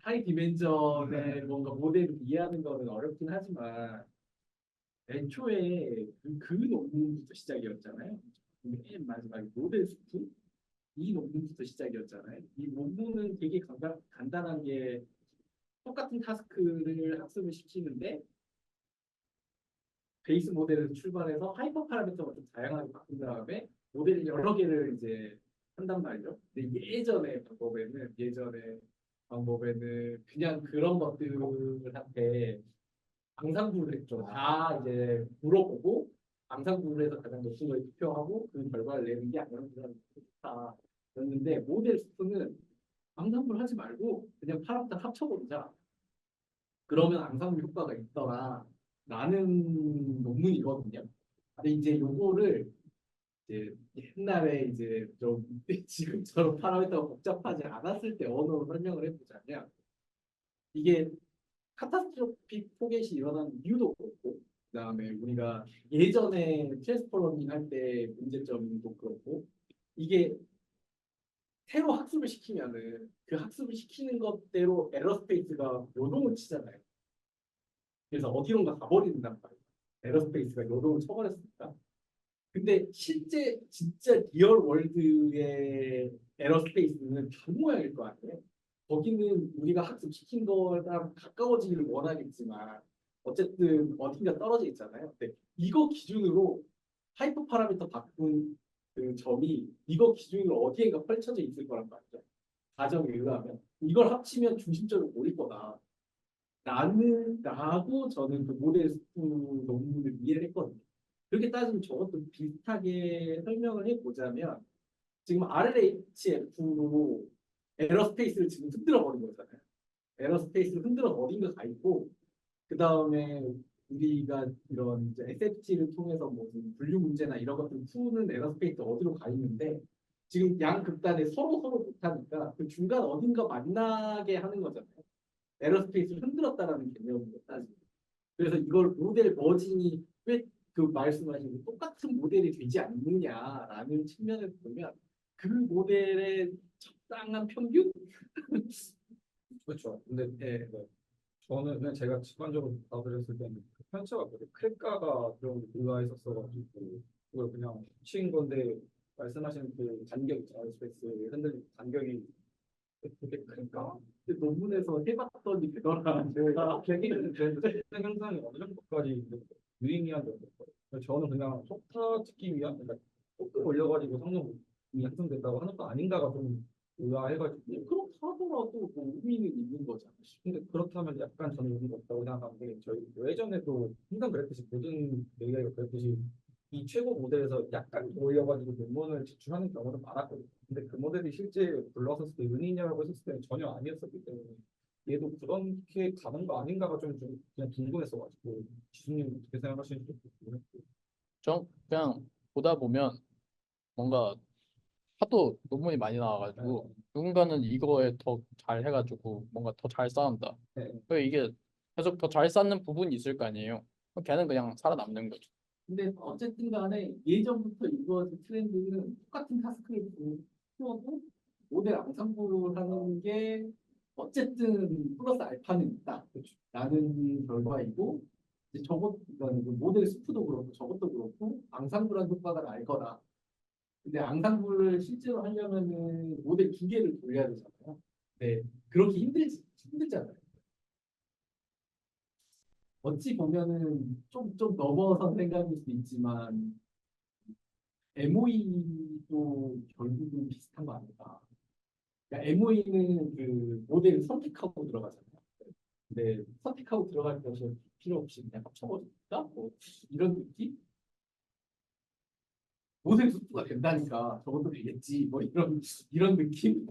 하이 디멘전의 뭔가 모델을 이해하는 거는 어렵긴 하지만 애초에 그 논문부터 시작이었잖아요. 맨 마지막에 모델 수트 이 논문부터 시작이었잖아요. 이 논문은 되게 간단한 게 똑같은 타스크를 학습을 시키는데 베이스 모델에서 출발해서 하이퍼 파라미터가 좀 다양하게 바꾼 다음에 모델 여러 개를 이제 한단 말이죠. 근데 예전에 방법에는 그냥 그런 것들한테 앙상블을 했죠. 다 이제 물어보고 앙상블에서 가장 높은 걸 투표하고 그 결과를 내는 게 앙상블이라는 좋다였는데 모델 스프는 앙상블 하지 말고 그냥 파라미터 합쳐버리자. 그러면 앙상블 효과가 있더라. 라는 논문이거든요. 근데 이제 요거를 이제 옛날에 이제 좀 지금처럼 파라미터가 복잡하지 않았을 때 언어로 설명을 해보자면 이게 카타스트로픽 포겟이 일어나는 이유도 그렇고 그다음에 우리가 예전에 트랜스포러밍 할 때 문제점도 그렇고 이게 새로 학습을 시키면은 그 학습을 시키는 것대로 에러 스페이스가 요동을 치잖아요. 그래서 어디론가 가버린단 말이에요. 에러 스페이스가 요동을 쳐버렸으니까. 근데 실제 진짜 리얼 월드의 에러 스페이스는 저 모양일 거 아니에요. 거기는 우리가 학습시킨 거랑 가까워지기를 원하겠지만 어쨌든 어딘가 떨어져 있잖아요. 근데 이거 기준으로 하이퍼 파라미터 바꾼 그 점이 이거 기준으로 어디에가 펼쳐져 있을 거란 말이죠. 가정에 의하면 이걸 합치면 중심점을 모일 거다. 라고 저는 그 모델 스프 논문을 이해를 했거든요. 그렇게 따지면 저것도 비슷하게 설명을 해보자면 지금 RLHF로 에러스페이스를 지금 흔들어 버린 거잖아요. 에러스페이스를 흔들어 어딘가 가 있고 그 다음에 우리가 이런 이제 SFT를 통해서 뭐 분류 문제나 이런 것들 푸는 에러스페이스 어디로 가 있는데 지금 양 극단에 서로 못하니까 그 중간 어딘가 만나게 하는 거잖아요. 에러스페이스를 흔들었다라는 개념으로 따지고 그래서 이걸 모델 머징이 왜 그 말씀하신 똑같은 모델이 되지 않느냐라는 측면에서 보면 그 모델의 적당한 평균? 그렇죠. 근데 저는 그냥 제가 직관적으로 받아들였을 때는 그 편차가 크랙가가 좀 의아했었어가지고 그걸 그냥 치인 건데 말씀하신 그 간격 있잖아요. 스페이스 흔들린 간격이 되게 클까? 근데 논문에서 해봤더니 되더라. 제가 계기는 되는데 현상이 어느 정도까지 유의미한 정도. 저는 그냥 속타 찍기 위한 그러니까 조금 올려가지고 성능이 향상됐다고 하는 거 아닌가가 좀 의아해가지고 그렇다 하더라도 뭐 의미는 있는 거잖아. 근데 그렇다면 약간 저는 의미가 없다고 생각하는 게 저희 예전에도 항상 그랬듯이 모든 메이저가 그랬듯이 이 최고 모델에서 약간 더 올려가지고 논문을 제출하는 경우는 많았거든요. 근데 그 모델이 실제 불러섰을 때 은인이라고 했었을 때는 전혀 아니었었기 때문에 얘도 그렇게 가는 거 아닌가가 좀 그냥 궁금했어가지고 지수님 어떻게 생각하시는지 좀 궁금했고. 좀 그냥 보다 보면 뭔가 하도 논문이 많이 나와가지고 누군가는 이거에 더 잘 해가지고 뭔가 더 잘 쌓는다. 네. 그 이게 계속 더 잘 쌓는 부분이 있을 거 아니에요. 그럼 걔는 그냥 살아남는 거죠. 근데 어쨌든 간에 예전부터 이거 트렌드는 똑같은 타스크를 풀어도 모델 앙상블을 하는 게 어쨌든 플러스 알파는 있다라는 결과이고 이제 그러니까 그 모델 스프도 그렇고 저것도 그렇고 앙상블한 효과가 날 거다. 근데 앙상블을 실제로 하려면은 모델 두 개를 돌려야 되잖아요. 네, 그렇게 힘들잖아요. 어찌 보면은 좀 넘어선 생각일 수도 있지만 MOE도 결국은 비슷한 거 아닐까. 그러니까 MOE는 그 모델을 선택하고 들어가잖아요. 근데 선택하고 들어갈 것이 필요 없이 그냥 합쳐버린다? 뭐 이런 느낌? 모델 수프가 된다니까 저것도 되겠지. 뭐 이런 느낌?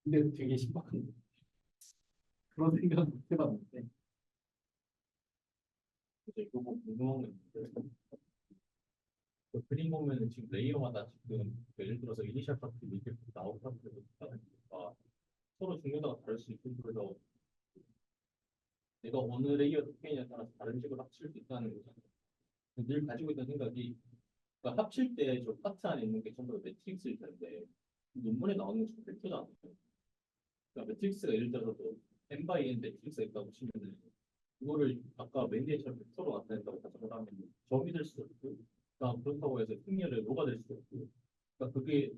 근데 되게 신박한 거. 그런 생각 못 해봤는데. 근데 이거 뭐 궁금한 게 있는데 그 그림 보면은 지금 레이어마다 지금 예를 들어서 이니셜 파트, 미들 파트, 아웃 파트가 있다니까 서로 중요도가 다를 수 있고 그래서 내가 어느 레이어 특징에 따라서 다른 식으로 합칠 수 있다는 거잖아요. 늘 가지고 있던 생각이 그러니까 합칠 때 저 파트 안에 있는 게 전부 다 매트릭스일 텐데 논문에 나오는 게 전부 벡터잖아요. 그러니까 매트릭스가 예를 들어서 n by n 매트릭스가 있다고 치면은 그거를 아까 맨 뒤에처럼 벡터로 나타낸다고 가정을 하면 점이 될 수도 있고 그렇다고 해서 승리를 로가 될 수도 있고 그러니까 그게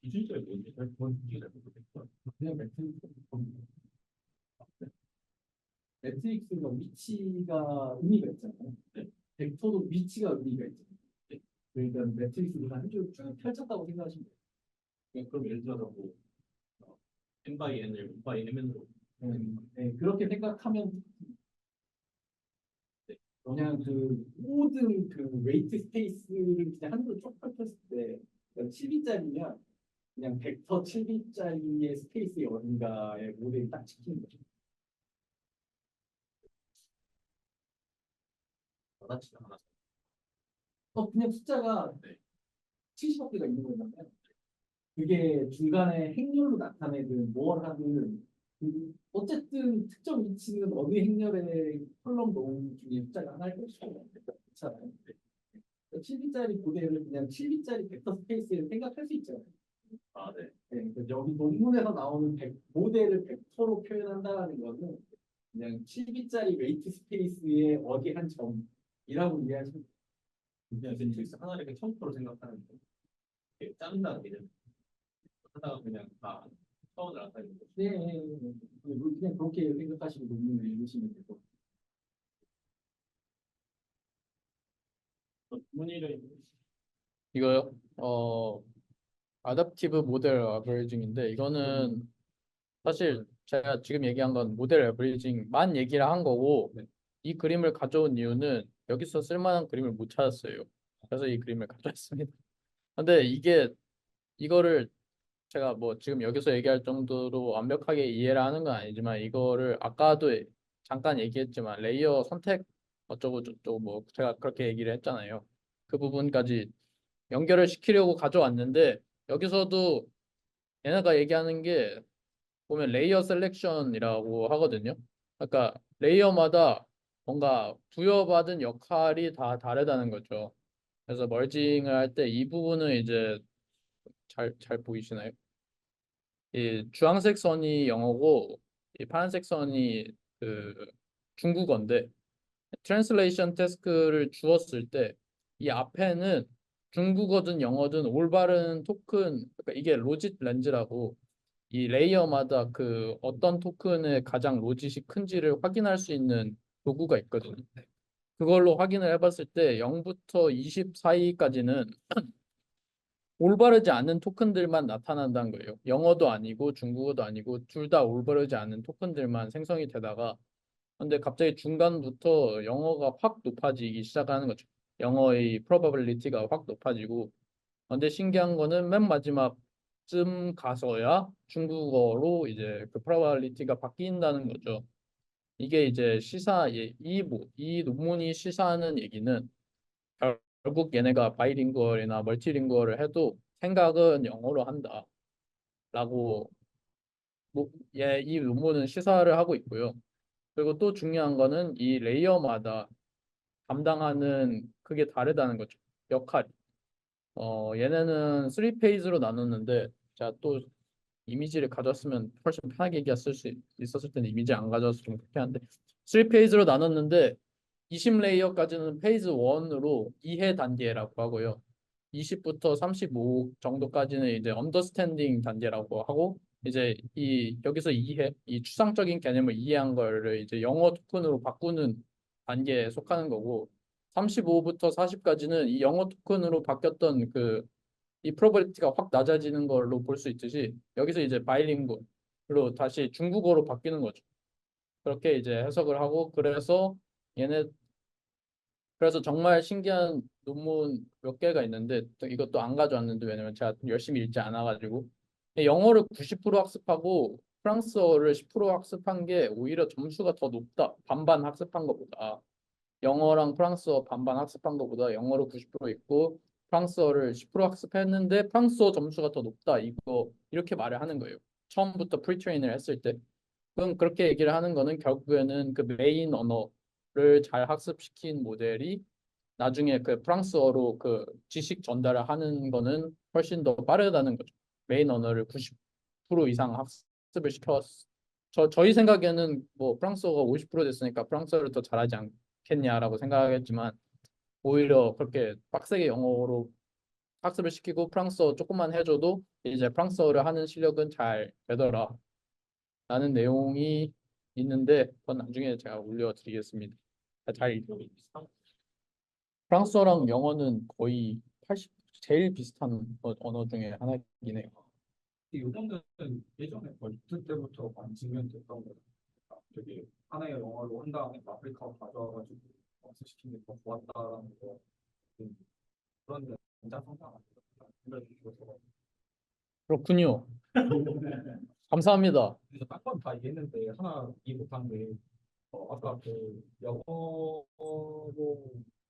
기준점이 뭔지 잘 그건 솔직히 잘 모르겠어요. 그냥 매트릭스가 위치가 의미가 있잖아요. 벡터도 위치가 의미가 있잖아요. 그러니까 매트릭스를 한 줄 쭉 펼쳤다고 생각하시면 돼요. 그럼 예를 들어서 뭐 n by n을 1 by mn으로 네, 그렇게 생각하면 그냥 그 모든 그 웨이트 스페이스를 그냥 한으로 쭉 펼쳤을 때 7비짜리면 그냥 벡터 7비짜리의 스페이스의 어딘가에 모델이 딱 찍히는 거죠. 와닿지 않아서 그냥 숫자가 70억 개가 있는 거잖아요. 그게 중간에 행렬로 나타내든 뭘 하든 어쨌든 특정 위치는 어느 행렬의 컬럼 노 중에 숫자가 하나일 것이고 그렇잖아요. 7비짜리 모델을 그냥 7비짜리 벡터 스페이스에 생각할 수 있잖아요. 아, 네. 네, 그래서 여기 논문에서 나오는 모델을 벡터로 표현한다는 거는 그냥 7비짜리 웨이트 스페이스의 어디 한 점이라고 이해하시면 돼요. 그냥 매트릭스 하나를 이렇게 처음부터 생각하는 거 자른다는 개념 하다가 그냥 다 처음을 나타내는 거죠. 네, 그냥 그렇게 생각하시고 논문을 읽으시면 되고. 문의를 이거요. 아답티브 모델 어버리징인데 이거는 사실 제가 지금 얘기한 건 모델 어버리징만 얘기를 한 거고 이 그림을 가져온 이유는 여기서 쓸만한 그림을 못 찾았어요. 그래서 이 그림을 가져왔습니다. 근데 이거를 제가 뭐 지금 여기서 얘기할 정도로 완벽하게 이해를 하는 건 아니지만 이거를 아까도 잠깐 얘기했지만 레이어 선택 어쩌고 저쩌고 뭐 제가 그렇게 얘기를 했잖아요. 그 부분까지 연결을 시키려고 가져왔는데 여기서도 얘네가 얘기하는 게 보면 레이어 셀렉션이라고 하거든요. 그러니까 레이어마다 뭔가 부여받은 역할이 다 다르다는 거죠. 그래서 멀징을 할 때 이 부분은 이제 잘 보이시나요? 이 주황색 선이 영어고 이 파란색 선이 그 중국어인데 트랜슬레이션 태스크를 주었을 때 이 앞에는 중국어든 영어든 올바른 토큰 그러니까 이게 로짓 렌즈라고 이 레이어마다 그 어떤 토큰의 가장 로짓이 큰지를 확인할 수 있는 도구가 있거든요. 그걸로 확인을 해봤을 때 0부터 20 사이까지는 올바르지 않은 토큰들만 나타난다는 거예요. 영어도 아니고 중국어도 아니고 둘 다 올바르지 않은 토큰들만 생성이 되다가 근데 갑자기 중간부터 영어가 확 높아지기 시작하는 거죠. 영어의 probability가 확 높아지고 근데 신기한 거는 맨 마지막쯤 가서야 중국어로 이제 그 probability가 바뀐다는 거죠. 이게 이제 이 논문이 시사하는 얘기는 결국 얘네가 바이링구얼이나 멀티링구얼을 해도 생각은 영어로 한다라고 이 논문은 시사를 하고 있고요. 그리고 또 중요한 거는 이 레이어마다 담당하는 그게 다르다는 거죠. 역할이. 얘네는 3페이지로 나눴는데 제가 또 이미지를 가졌으면 훨씬 편하게 얘기했을 수 있었을 텐데 이미지 안 가져서 좀 그렇게 한데 3페이지로 나눴는데 20레이어까지는 페이즈 1으로 이해 단계라고 하고요. 20부터 35 정도까지는 이제 언더스탠딩 단계라고 하고 이제 이 여기서 이해, 이 추상적인 개념을 이해한 거를 이제 영어 토큰으로 바꾸는 단계에 속하는 거고 35부터 40까지는 이 영어 토큰으로 바뀌었던 그 이 프로버비리티가 확 낮아지는 걸로 볼 수 있듯이 여기서 이제 바이링구로 다시 중국어로 바뀌는 거죠. 그렇게 이제 해석을 하고 얘네 그래서 정말 신기한 논문 몇 개가 있는데 또 이것도 안 가져왔는데 왜냐면 제가 열심히 읽지 않아가지고 영어를 90% 학습하고 프랑스어를 10% 학습한 게 오히려 점수가 더 높다. 반반 학습한 것보다. 영어랑 프랑스어 반반 학습한 것보다 영어를 90% 있고 프랑스어를 10% 학습했는데 프랑스어 점수가 더 높다. 이거 이렇게 말을 하는 거예요. 처음부터 프리트레인을 했을 때. 그럼 그렇게 얘기를 하는 거는 결국에는 그 메인 언어를 잘 학습시킨 모델이 나중에 그 프랑스어로 그 지식 전달을 하는 거는 훨씬 더 빠르다는 거죠. 메인 언어를 90% 이상 학습을 시켰. 저희 생각에는 뭐 프랑스어가 50% 됐으니까 프랑스어를 더 잘하지 않겠냐라고 생각하겠지만 오히려 그렇게 빡세게 영어로 학습을 시키고 프랑스어 조금만 해줘도 이제 프랑스어를 하는 실력은 잘 되더라. 라는 내용이 있는데 그건 나중에 제가 올려드리겠습니다. 잘 읽고 프랑스어랑 영어는 거의 80 제일 비슷한 언어 중에 하나이긴 해요. 요거는 예전에 벌트 때부터 많이 증명됐던 거예요. 되게 하나의 영화로 한 다음에 아프리카 가져와가지고 시키는 게 더 좋았다라는 거 그런 연장 성장 아니에요? 그렇군요. 감사합니다. 그래서 딴건 다 이해했는데 하나 이해 못한 게 아까 그 영어로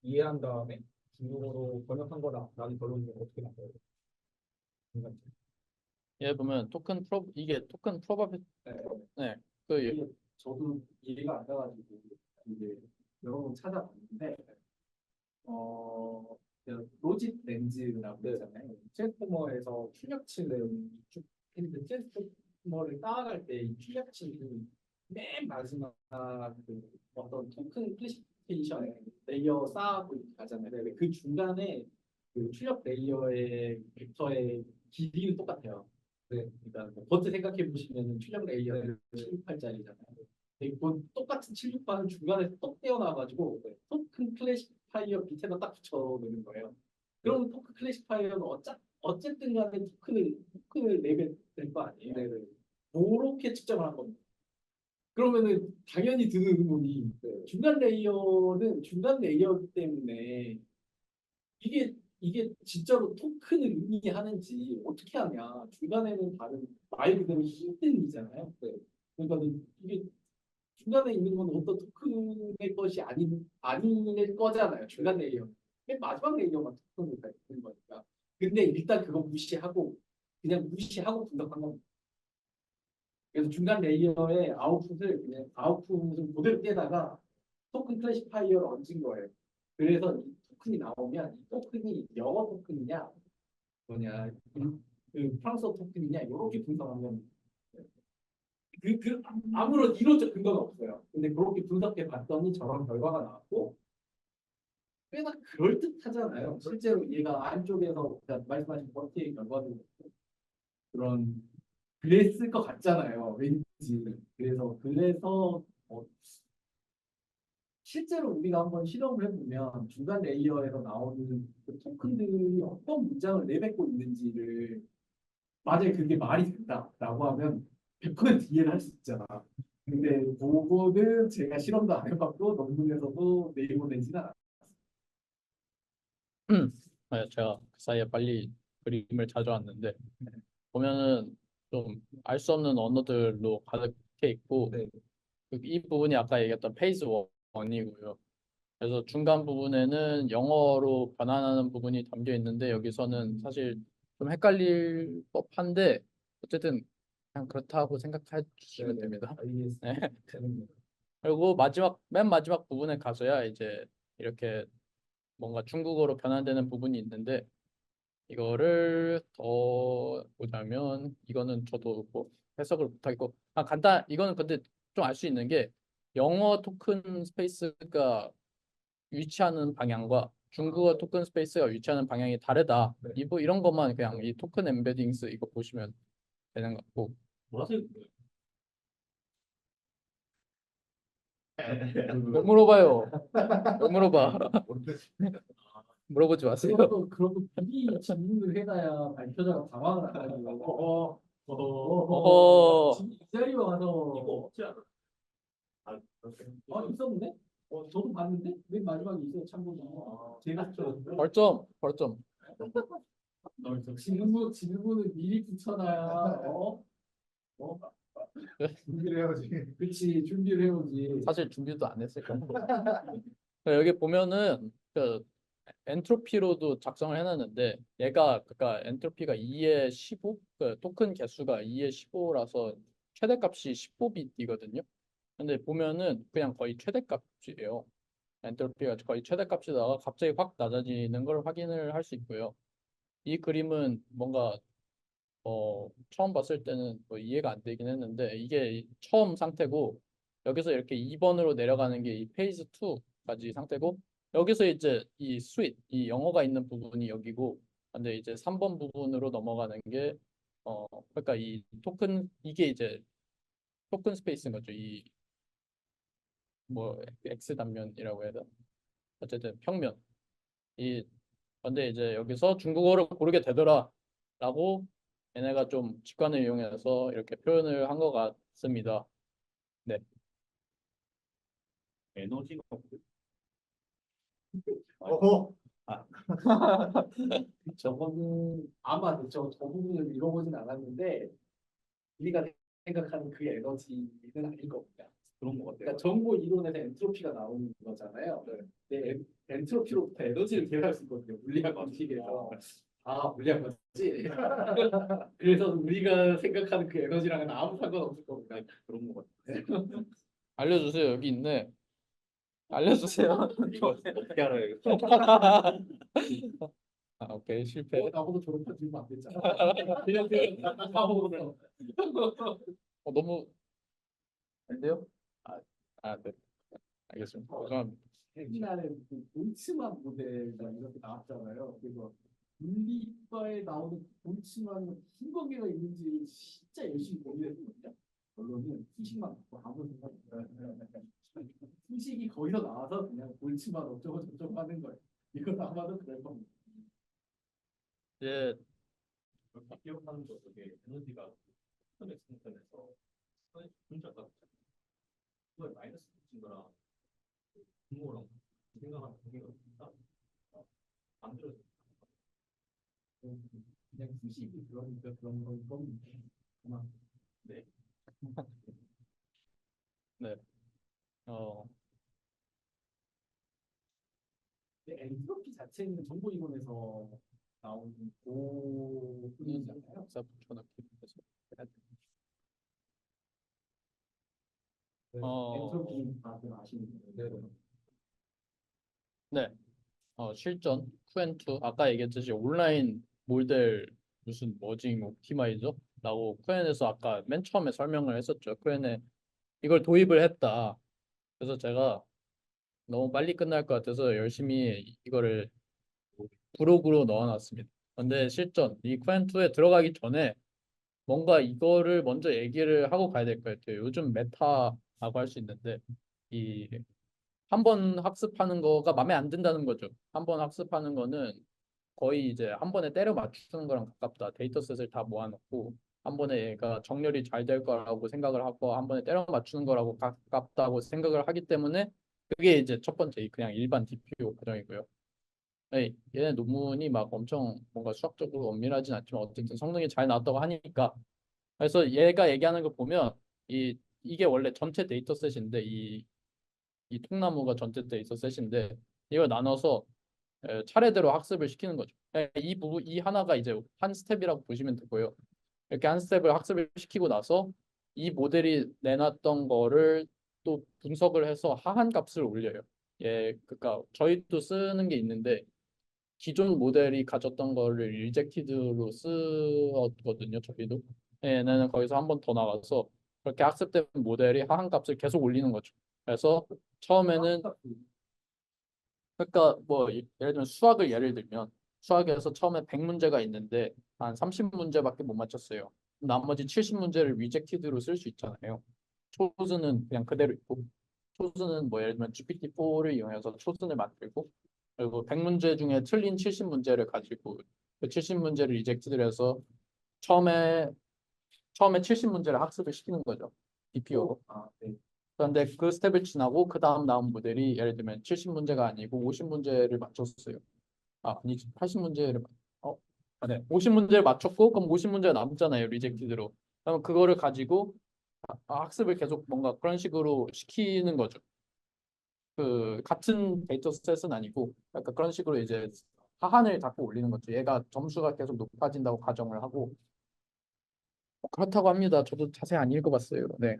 이해한 다음에 중국어로 번역한 거랑 나는 결론이 어떻게 나와요? 얘 보면 이게 토큰 프로바빌 네. 네. 그 이게 저도 이해가 안 가가지고 이제 여러 번 찾아봤는데 그 로짓 렌즈라고 있잖아요. 트랜스포머에서 출력치 내용이 쭉 있는데 트랜스포머를 따라갈 때 이 출력치 그맨 마지막 그 어떤 토큰 클래시피케이션 레이어 쌓고 가잖아요. 근데 그 중간에 그 출력 레이어의 벡터의 길이는 똑같아요. 네, 그러니까 뭐 버트 생각해 보시면 출력 레이어는 768짜리잖아요. 그 똑같은 768은 중간에 똑 떼어놔가지고 토큰 클래시파이어 밑에다 딱 붙여놓는 거예요. 그럼 토큰 클래시파이어는 어쨌든 간에 토큰을 내게 될 거 아니에요. 네네. 그렇게 측정을 한 겁니다. 그러면은 당연히 드는 의문이 중간 레이어는 중간 레이어 때문에 이게 진짜로 토큰을 의미하는지 어떻게 하냐. 중간에는 다른 말 그대로 히든이잖아요. 네. 그러니까 이게 중간에 있는 건 어떤 토큰의 것이 아닐 거잖아요. 중간 레이어. 맨 마지막 레이어만 토큰을 다 있는 거니까. 근데 일단 그거 무시하고 그냥 무시하고 분석한 겁니다. 그래서 중간 레이어의 아웃풋을 그냥 아웃풋을 그대로 떼다가 토큰 클래시파이어를 얹은 거예요. 그래서 이 토큰이 나오면 이 토큰이 영어 토큰이냐 뭐냐 그 프랑스어 토큰이냐 이렇게 분석하면 아무런 이론적 근거가 없어요. 근데 그렇게 분석해 봤더니 저런 결과가 나왔고 꽤나 그럴듯하잖아요. 실제로 얘가 안쪽에서 말씀하신 버티의 결과도 그런 그랬을 것 같잖아요. 왠지. 그래서 실제로 우리가 한번 실험을 해보면 중간 레이어에서 나오는 그 토큰들이 어떤 문장을 내뱉고 있는지를 만약에 그게 말이 된다라고 하면 100% 이해를 할 수 있잖아. 근데 그거는 제가 실험도 안 해봤고 논문에서도 내보내지는 않아요. 제가 그 사이에 빨리 그림을 찾아왔는데 보면은 좀 알 수 없는 언어들로 가득해 있고 네. 이 부분이 아까 얘기했던 페이즈 1이고요. 그래서 중간 부분에는 영어로 변환하는 부분이 담겨 있는데 여기서는 사실 좀 헷갈릴 법한데 어쨌든 그냥 그렇다고 생각해 주시면 됩니다. 네. 알겠습니다. 그리고 맨 마지막 부분에 가서야 이제 이렇게 뭔가 중국어로 변환되는 부분이 있는데 이거를 더 보자면 이거는 저도 뭐 해석을 못하겠고 간단 이거는 근데 좀 알 수 있는 게 영어 토큰 스페이스가 위치하는 방향과 중국어 토큰 스페이스가 위치하는 방향이 다르다. 네. 뭐 이런 것만 그냥 이 토큰 엠베딩스 이거 보시면 되는 것 같고 뭐라서 뭐 물어봐요. 뭐 물어봐. 물어보지 마세요. 그것도 미리 질문을 해놔야 발표자가 당황을 안 하고. 어허. 이 자리에 와서 이거 없지 않아? 아, 그렇게. 있었는데? 저도 봤는데 맨 마지막에 있어요 참고로. 제가 벌점, 벌점. 질문을 미리 붙여놔야 어? 준비를 해야지. 그치 준비를 해오지. 사실 준비도 안 했을 거예요. 여기 보면은 그 엔트로피로도 작성을 해놨는데 얘가 그러니까 엔트로피가 2의 15, 그 토큰 개수가 2의 15라서 최대값이 15bit이거든요. 근데 보면은 그냥 거의 최대값이에요. 엔트로피가 거의 최대값이다가 갑자기 확 낮아지는 걸 확인을 할 수 있고요. 이 그림은 뭔가 처음 봤을 때는 뭐 이해가 안 되긴 했는데 이게 처음 상태고 여기서 이렇게 2번으로 내려가는 게 이 페이즈 2까지 상태고 여기서 이제 이 스윗, 이 영어가 있는 부분이 여기고 근데 이제 3번 부분으로 넘어가는 게 그러니까 이 토큰 이게 이제 토큰 스페이스인 거죠. 이 뭐 X 단면이라고 해야 되나? 어쨌든 평면. 이 근데 이제 여기서 중국어를 고르게 되더라라고 얘네가 좀 직관을 이용해서 이렇게 표현을 한 것 같습니다. 네, 에너지가 없고. 어허. 저거는 아마 저 부분을 읽어보진 않았는데 우리가 생각하는 그 에너지는 아닐 겁니다. 그런 것 같아요. 그러니까 정보 이론에서 엔트로피가 나오는 거잖아요. 근데 엔트로피로부터 에너지를 계산할 수 있거든요. 물리학 방식에서. 물리학 맞지? 그래서 우리가 생각하는 그 에너지랑은 아무 상관없을 겁니다. 그런 것 같아요. 알려주세요. 여기 있네. 알려주세요. 이거 어떻게 알아요? 이거? 오케이 실패. 나보고 졸업한 지금 안 됐잖아. 그냥 까먹었어. 너무 안 돼요? 네. 알겠습니다. 죄송합니다. 옛날에 그 볼츠만 모델가 이렇게 나왔잖아요. 그래서 물리과에 나오는 볼츠만 흰 관계가 있는지 진짜 열심히 고민했거든요. 결론은 수식만 갖고 아무 생각 없어요. 수식이 거기서 나와서 그냥 볼츠만 어쩌고 저쩌고 하는 거예요. 이건 아마도 그럴 겁니다. 이제 그렇게 기억하는 거 되게 에너지가 큰 엑스텐션에서 분자가 그거에 마이너스 붙인 거랑 분모랑 생각하는 관계가 있다. 만들어져. 그냥 수식이 그러니까 그런 걸 겁니다. 아마 네. 네. 엔트로피 자체는 정보 이론에서 나오는 고분이잖아요. 역사 붙여넣기 해서 해야 돼. 엔트로피 다들 아시는 거예요. 네. 실전 Q&2 아까 얘기했듯이 온라인 모델 무슨 머징 옵티마이저라고 Q&E에서 아까 맨 처음에 설명을 했었죠. Q&E 이걸 도입을 했다. 그래서 제가 너무 빨리 끝날 것 같아서 열심히 이거를 브로그로 넣어놨습니다. 근데 실전 이 Q&E에 들어가기 전에 뭔가 이거를 먼저 얘기를 하고 가야 될 것 같아요. 요즘 메타라고 할 수 있는데 이 한 번 학습하는 거가 마음에 안 든다는 거죠. 한 번 학습하는 거는 거의 이제 한 번에 때려 맞추는 거랑 가깝다. 데이터셋을 다 모아놓고 한 번에 얘가 정렬이 잘 될 거라고 생각을 하고 한 번에 때려 맞추는 거라고 가깝다고 생각을 하기 때문에 그게 이제 첫 번째 그냥 일반 DPO 과정이고요. 얘네 논문이 막 엄청 뭔가 수학적으로 엄밀하진 않지만 어쨌든 성능이 잘 나왔다고 하니까 그래서 얘가 얘기하는 거 보면 이게 원래 전체 데이터셋인데 이 통나무가 전체 데이터셋인데 이걸 나눠서 차례대로 학습을 시키는 거죠. 이 부분 이 하나가 이제 한 스텝이라고 보시면 되고요. 이렇게 한 스텝을 학습을 시키고 나서 이 모델이 내놨던 거를 또 분석을 해서 하한 값을 올려요. 예, 그러니까 저희도 쓰는 게 있는데 기존 모델이 가졌던 거를 리젝티드로 쓰거든요. 저희도 얘네는 거기서 한 번 더 나가서 그렇게 학습된 모델이 하한 값을 계속 올리는 거죠. 그래서 처음에는 그러니까 뭐 예를 들면 수학을 예를 들면 수학에서 처음에 100문제가 있는데 한 30문제밖에 못 맞췄어요. 나머지 70문제를 리젝티드로 쓸 수 있잖아요. 초수는 그냥 그대로 있고 초수는 뭐 예를 들면 GPT-4를 이용해서 초순을 만들고 그리고 100문제 중에 틀린 70문제를 가지고 그 70문제를 리젝티드를 해서 처음에 70문제를 학습을 시키는 거죠. DPO로. 네. 그런데 그 스텝을 지나고 그 다음 나온 모델이 예를 들면 70문제가 아니고 50문제를 맞췄어요. 아니 80문제를 네. 50문제를 맞췄고 그럼 50문제가 남잖아요. 리젝티드로. 그럼 그거를 가지고 학습을 계속 뭔가 그런 식으로 시키는 거죠. 그 같은 데이터 셋은 아니고 약간 그런 식으로 이제 하한을 자꾸 올리는 거죠. 얘가 점수가 계속 높아진다고 가정을 하고 그렇다고 합니다. 저도 자세히 안 읽어봤어요. 네.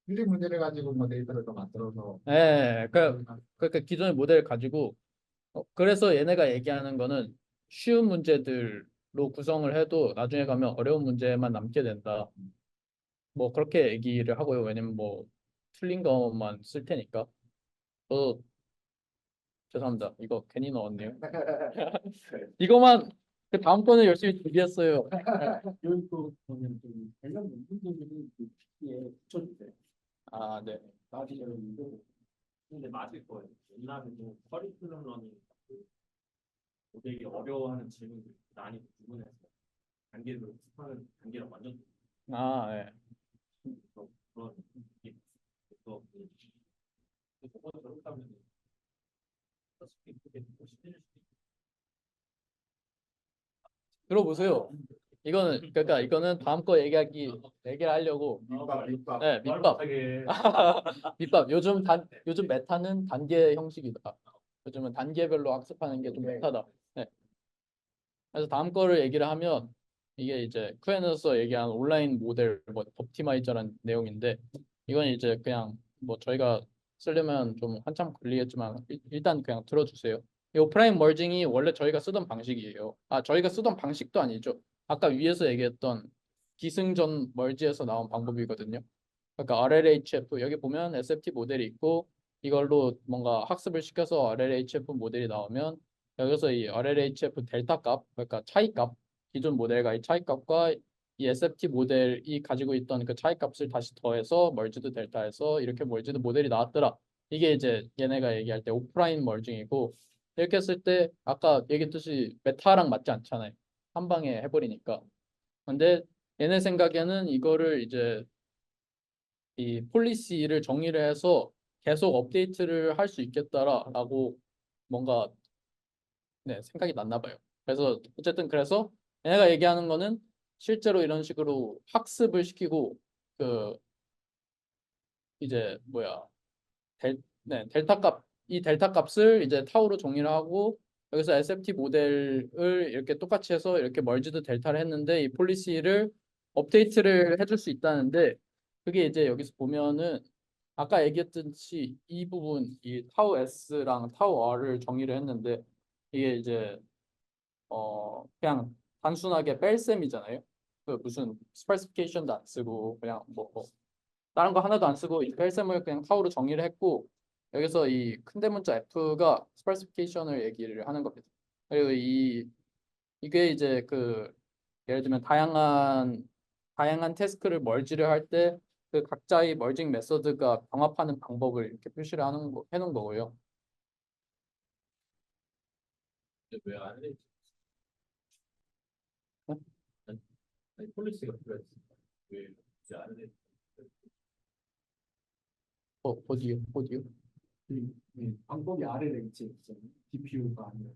틀린 문제를 가지고 뭐 데이터를 더 만들어서 네, 그 기존의 모델 가지고 그래서 얘네가 얘기하는 거는 쉬운 문제들로 구성을 해도 나중에 가면 어려운 문제만 남게 된다. 뭐 그렇게 얘기를 하고요. 왜냐면 뭐 틀린 것만 쓸 테니까. 죄송합니다. 이거 괜히 넣었네요. 이거만 그 다음 거는 열심히 준비했어요. 여기 또 보면 좀 관련 논문들이 그 PPT에 붙여주세요. 아, 네. 나중에 여러분도 근데 맞을 거예요. 옛날에도 커리큘럼 러닝 되게 어려워하는 질문들 난이도 구분해서 단계별로 스파는 단계를 완전 아, 네. 그런 게 있어. 저거 저렇다면 솔직히 그게 더 쉽게 줄 수도 있고. 들어보세요. 이거는 그러니까 이거는 다음 거 얘기를 하려고. 밑밥 네, 밑밥. 밑밥. 요즘 메타는 단계 형식이다. 요즘은 단계별로 학습하는 게 좀 메타다. 네. 그래서 다음 거를 얘기를 하면 이게 이제 큐엔에서 얘기한 온라인 모델 뭐 옵티마이저라는 내용인데 이건 이제 그냥 뭐 저희가 쓰려면 좀 한참 걸리겠지만 일단 그냥 들어주세요. 이 오프라인 머징이 원래 저희가 쓰던 방식이에요. 아, 저희가 쓰던 방식도 아니죠. 아까 위에서 얘기했던 기승전 멀지에서 나온 방법이거든요. 그러니까 RLHF 여기 보면 SFT 모델이 있고 이걸로 뭔가 학습을 시켜서 RLHF 모델이 나오면 여기서 이 RLHF 델타 값 그러니까 차이 값 기존 모델과 이 차이 값과 이 SFT 모델이 가지고 있던 그 차이 값을 다시 더해서 멀지드 델타에서 이렇게 멀지드 모델이 나왔더라. 이게 이제 얘네가 얘기할 때 오프라인 멀징이고 이렇게 했을 때 아까 얘기했듯이 메타랑 맞지 않잖아요. 한 방에 해버리니까. 근데 얘네 생각에는 이거를 이제 이 폴리시를 정의를 해서 계속 업데이트를 할 수 있겠다라고 뭔가 네, 생각이 났나 봐요. 그래서 어쨌든 그래서 얘네가 얘기하는 거는 실제로 이런 식으로 학습을 시키고 그 이제 뭐야 델타 값 이 델타 값을 이제 타우로 정의를 하고 여기서 SFT 모델을 이렇게 똑같이 해서 이렇게 멀지드 델타를 했는데 이 폴리시를 업데이트를 해줄 수 있다는데 그게 이제 여기서 보면은 아까 얘기했듯이 이 부분 이 타우 S랑 타우 R을 정의를 했는데 이게 이제 그냥 단순하게 뺄셈이잖아요. 그 무슨 스페시피케이션도 안 쓰고 그냥 뭐 다른 거 하나도 안 쓰고 이 뺄셈을 그냥 타우로 정의를 했고 여기서 이 큰대문자 F가 스페시피케이션을 얘기를 하는 겁니다. 그리고 이게 이제 그 예를 들면 다양한 태스크를 멀지를 할 때 그 각자의 멀징 메서드가 병합하는 방법을 이렇게 표시를 해놓은 거고요. 왜안 해? 네? 아니, 폴리시가 필요했습니다. 왜안 해? 어디요? 방법이 아래에 있지 DPU가 아니라.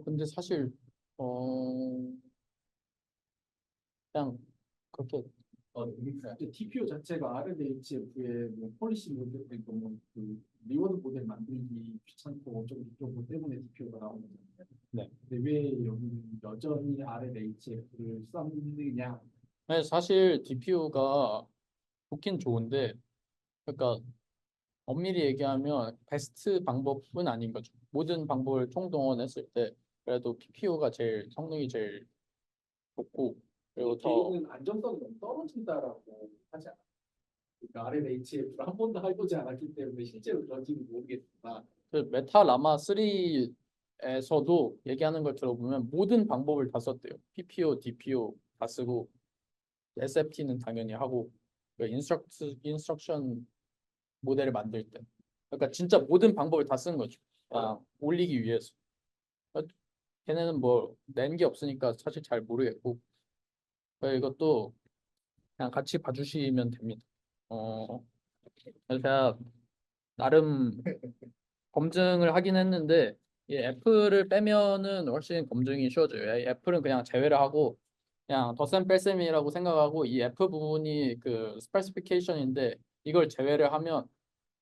근데 사실 그냥 그렇게 근데 TPO 자체가 RLHF의 뭐 폴리시 모델, 그러니까 뭐그 리워드 모델 만들기 귀찮고 좀 이런 것 때문에 TPO가 나오는 거잖아요. 네. 근데 왜 여기는 여전히 RLHF를 썼느냐? 사실 DPU가 좋긴 좋은데 그러니까 엄밀히 얘기하면 베스트 방법은 아닌 거죠. 모든 방법을 총동원했을 때 그래도 PPO가 제일 성능이 제일 좋고 그리고 더 개인은 안정성이 너무 떨어진다라고 하지 않아요. 그러니까 RLHF를 한 번도 해보지 않았기 때문에 실제로 그런지는 모르겠지만 그 메타라마 3에서도 얘기하는 걸 들어보면 모든 방법을 다 썼대요. PPO, DPO 다 쓰고 SFT는 당연히 하고 그 인스트럭션 모델을 만들 때 그러니까 진짜 모든 방법을 다 쓴 거죠. 올리기 위해서. 걔네는 뭐 낸 게 없으니까 사실 잘 모르겠고 이것도 그냥 같이 봐주시면 됩니다. 그래서 제가 나름 검증을 하긴 했는데 이 애플을 빼면은 훨씬 검증이 쉬워져요. 이 애플은 그냥 제외를 하고 그냥 덧셈 뺄셈이라고 생각하고 이 F 부분이 그 스페시피케이션인데 이걸 제외를 하면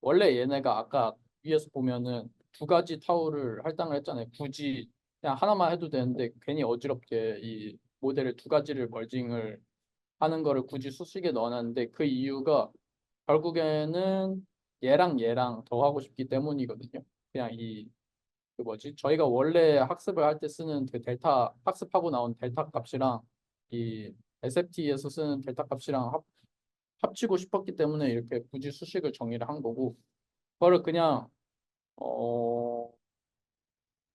원래 얘네가 아까 위에서 보면은 두 가지 타워를 할당을 했잖아요. 굳이 그냥 하나만 해도 되는데 괜히 어지럽게 이 모델을 두 가지를 멀징을 하는 거를 굳이 수식에 넣어놨는데 그 이유가 결국에는 얘랑 더 하고 싶기 때문이거든요. 그냥 그 뭐지? 저희가 원래 학습을 할 때 쓰는 그 델타 학습하고 나온 델타 값이랑 이 SFT에서 쓰는 델타 값이랑 합치고 싶었기 때문에 이렇게 굳이 수식을 정의를 한 거고 그거를 그냥 어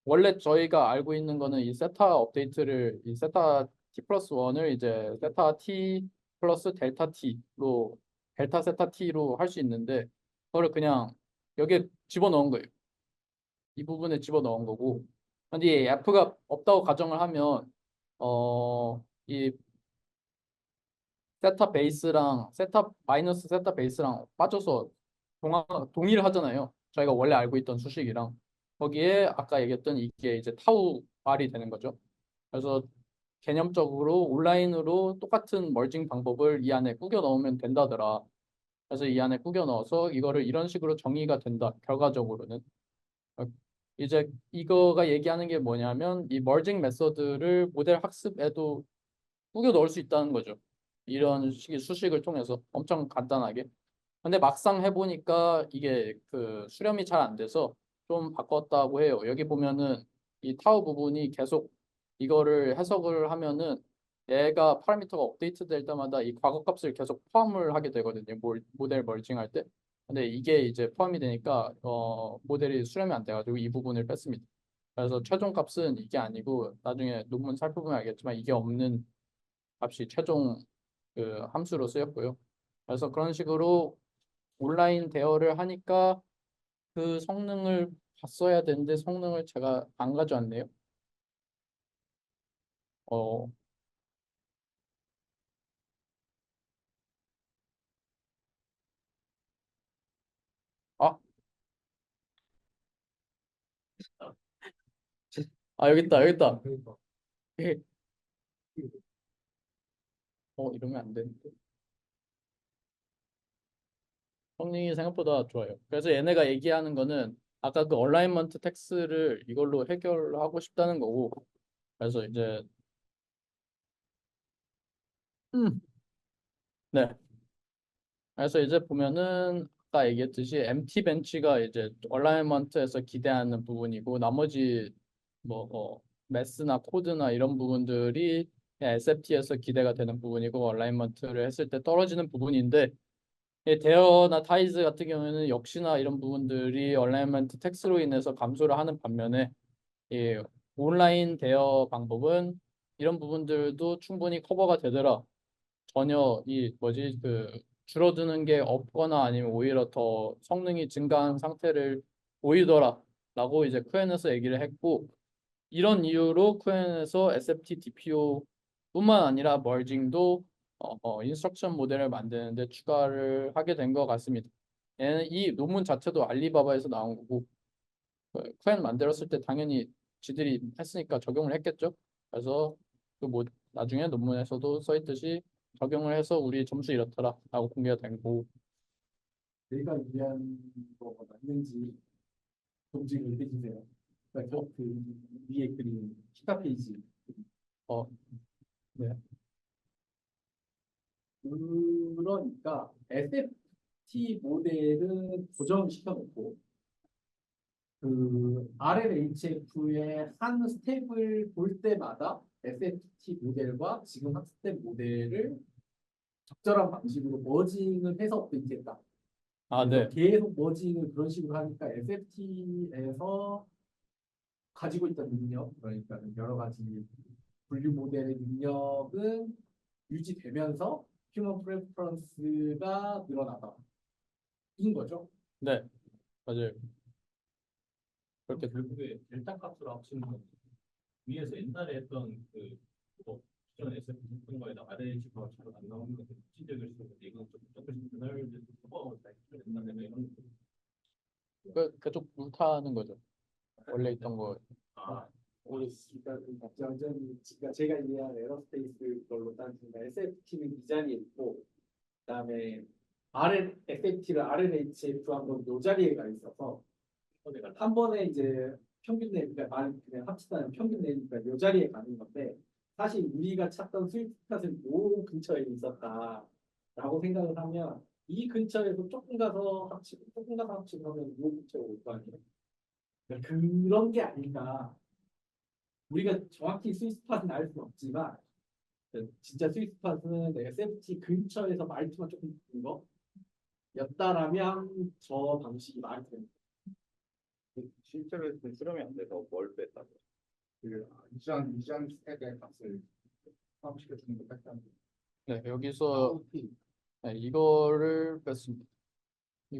원래 저희가 알고 있는 거는 이 세타 업데이트를 이 세타 t 플러스 1을 이제 세타 t 플러스 델타 t로 델타 세타 t로 할 수 있는데 그거를 그냥 여기에 집어넣은 거예요. 이 부분에 집어넣은 거고 근데 이 f가 없다고 가정을 하면 이 세타 베이스랑 세타 마이너스 세타 베이스랑 빠져서 동일을 하잖아요. 저희가 원래 알고 있던 수식이랑 거기에 아까 얘기했던 이게 이제 타우 R이 되는 거죠. 그래서 개념적으로 온라인으로 똑같은 멀징 방법을 이 안에 꾸겨 넣으면 된다더라. 그래서 이 안에 꾸겨 넣어서 이거를 이런 식으로 정의가 된다. 결과적으로는 어, 이제 이거가 얘기하는 게 뭐냐면 이 멀징 메서드를 모델 학습에도 꾸겨 넣을 수 있다는 거죠. 이런 식의 수식을 통해서 엄청 간단하게. 근데 막상 해보니까 이게 그 수렴이 잘 안 돼서 좀 바꿨다고 해요. 여기 보면은 이 타워 부분이 계속 이거를 해석을 하면은 얘가 파라미터가 업데이트 될 때마다 이 과거 값을 계속 포함을 하게 되거든요. 모델 멀징 할 때. 근데 이게 이제 포함이 되니까 모델이 수렴이 안 돼가지고 이 부분을 뺐습니다. 그래서 최종 값은 이게 아니고 나중에 논문 살펴보면 알겠지만 이게 없는 값이 최종 그 함수로 쓰였고요. 그래서 그런 식으로 온라인 대여를 하니까 그 성능을 봤어야 되는데 성능을 제가 안 가져왔네요. 어, 아, 여기 있다, 여기 있다. 그러니까 이러면 안 되는데. 성능이 생각보다 좋아요. 그래서 얘네가 얘기하는 거는 아까 그 얼라이먼트 텍스를 이걸로 해결하고 싶다는 거고. 그래서 이제 음, 네. 그래서 이제 보면은 아까 얘기했듯이 MT 벤치가 이제 얼라이먼트에서 기대하는 부분이고 나머지 매스나 코드나 이런 부분들이 SFT에서 기대가 되는 부분이고 얼라이먼트를 했을 때 떨어지는 부분인데 이 대어나 타이즈 같은 경우에는 역시나 이런 부분들이 얼라이먼트 텍스로 인해서 감소를 하는 반면에 이 온라인 대여 방법은 이런 부분들도 충분히 커버가 되더라. 전혀 이 뭐지 그 줄어드는 게 없거나 아니면 오히려 더 성능이 증가한 상태를 보이더라라고 이제 쿠엔에서 얘기를 했고 이런 이유로 쿠엔에서 SFT DPO뿐만 아니라 멀징도 인스트럭션 모델을 만드는데 추가를 하게 된 것 같습니다. 얘는 이 논문 자체도 알리바바에서 나온 거고 쿠엔 만들었을 때 당연히 지들이 했으니까 적용을 했겠죠. 그래서 그 나중에 논문에서도 써 있듯이 적용을 해서 우리 점수 이렇더라라고 공개가 된 거고. 내가 이해한 거가 맞는지 검증을 해주세요. 그러니까 그 위에 그린 시가 페이지 어, 네. 그러니까 SF NFT 모델은 고정시켜놓고 그 RLHF의 한 스텝을 볼 때마다 NFT 모델과 지금 한 스텝 모델을 적절한 방식으로 머징을 해서 업데이트했다. 아, 네. 계속 머징을 그런 식으로 하니까 SFT에서 가지고 있던 능력, 그러니까 여러 가지 분류 모델의 능력은 유지되면서 휴먼 프레퍼런스가 늘어나다. 인 거죠. 네, 맞아요. 그렇게 결국에 델타 값으로 합치는 건 위에서 옛날에 했던 뭐 기존 SF 했던 거에다 RLH 값으로 안 나오는 게 시대될 수 있는데 이건 조금씩 분할을 소거하고 다 옛날에 이런 계속 불타는 거죠. 원래 있던 거. 아 그러니까 완전히 제가 이해한 에러스페이스 걸로 따지면 SFT는 이 자리에 있고 그다음에 SFT를 RLHF 한번 요 자리에 가 있어서 한 번에 이제 평균 내니까 그냥 합치다는 평균 내니까 요 자리에 가는 건데 사실 우리가 찾던 스위트팟은 요 근처에 있었다라고 생각을 하면 이 근처에서 조금 가서 합치고 하면 요 근처에 올 거 아니에요. 그러니까 그런 게 아닌가. 우리가 정확히 스위스팟은 알 수는 없지만 진짜 스위스팟은 SFT 근처에서 말투만 조금 붙은 거였다라면 저 방식이 말이 됩니다. 실제로 했을 때 수렴이 안 돼서 뭘 뺐다고 그 이전 스택의 값을 포함시켜 주는 것밖에 안 돼요. 네, 여기서 네, 이거를 뺐습니다. 네,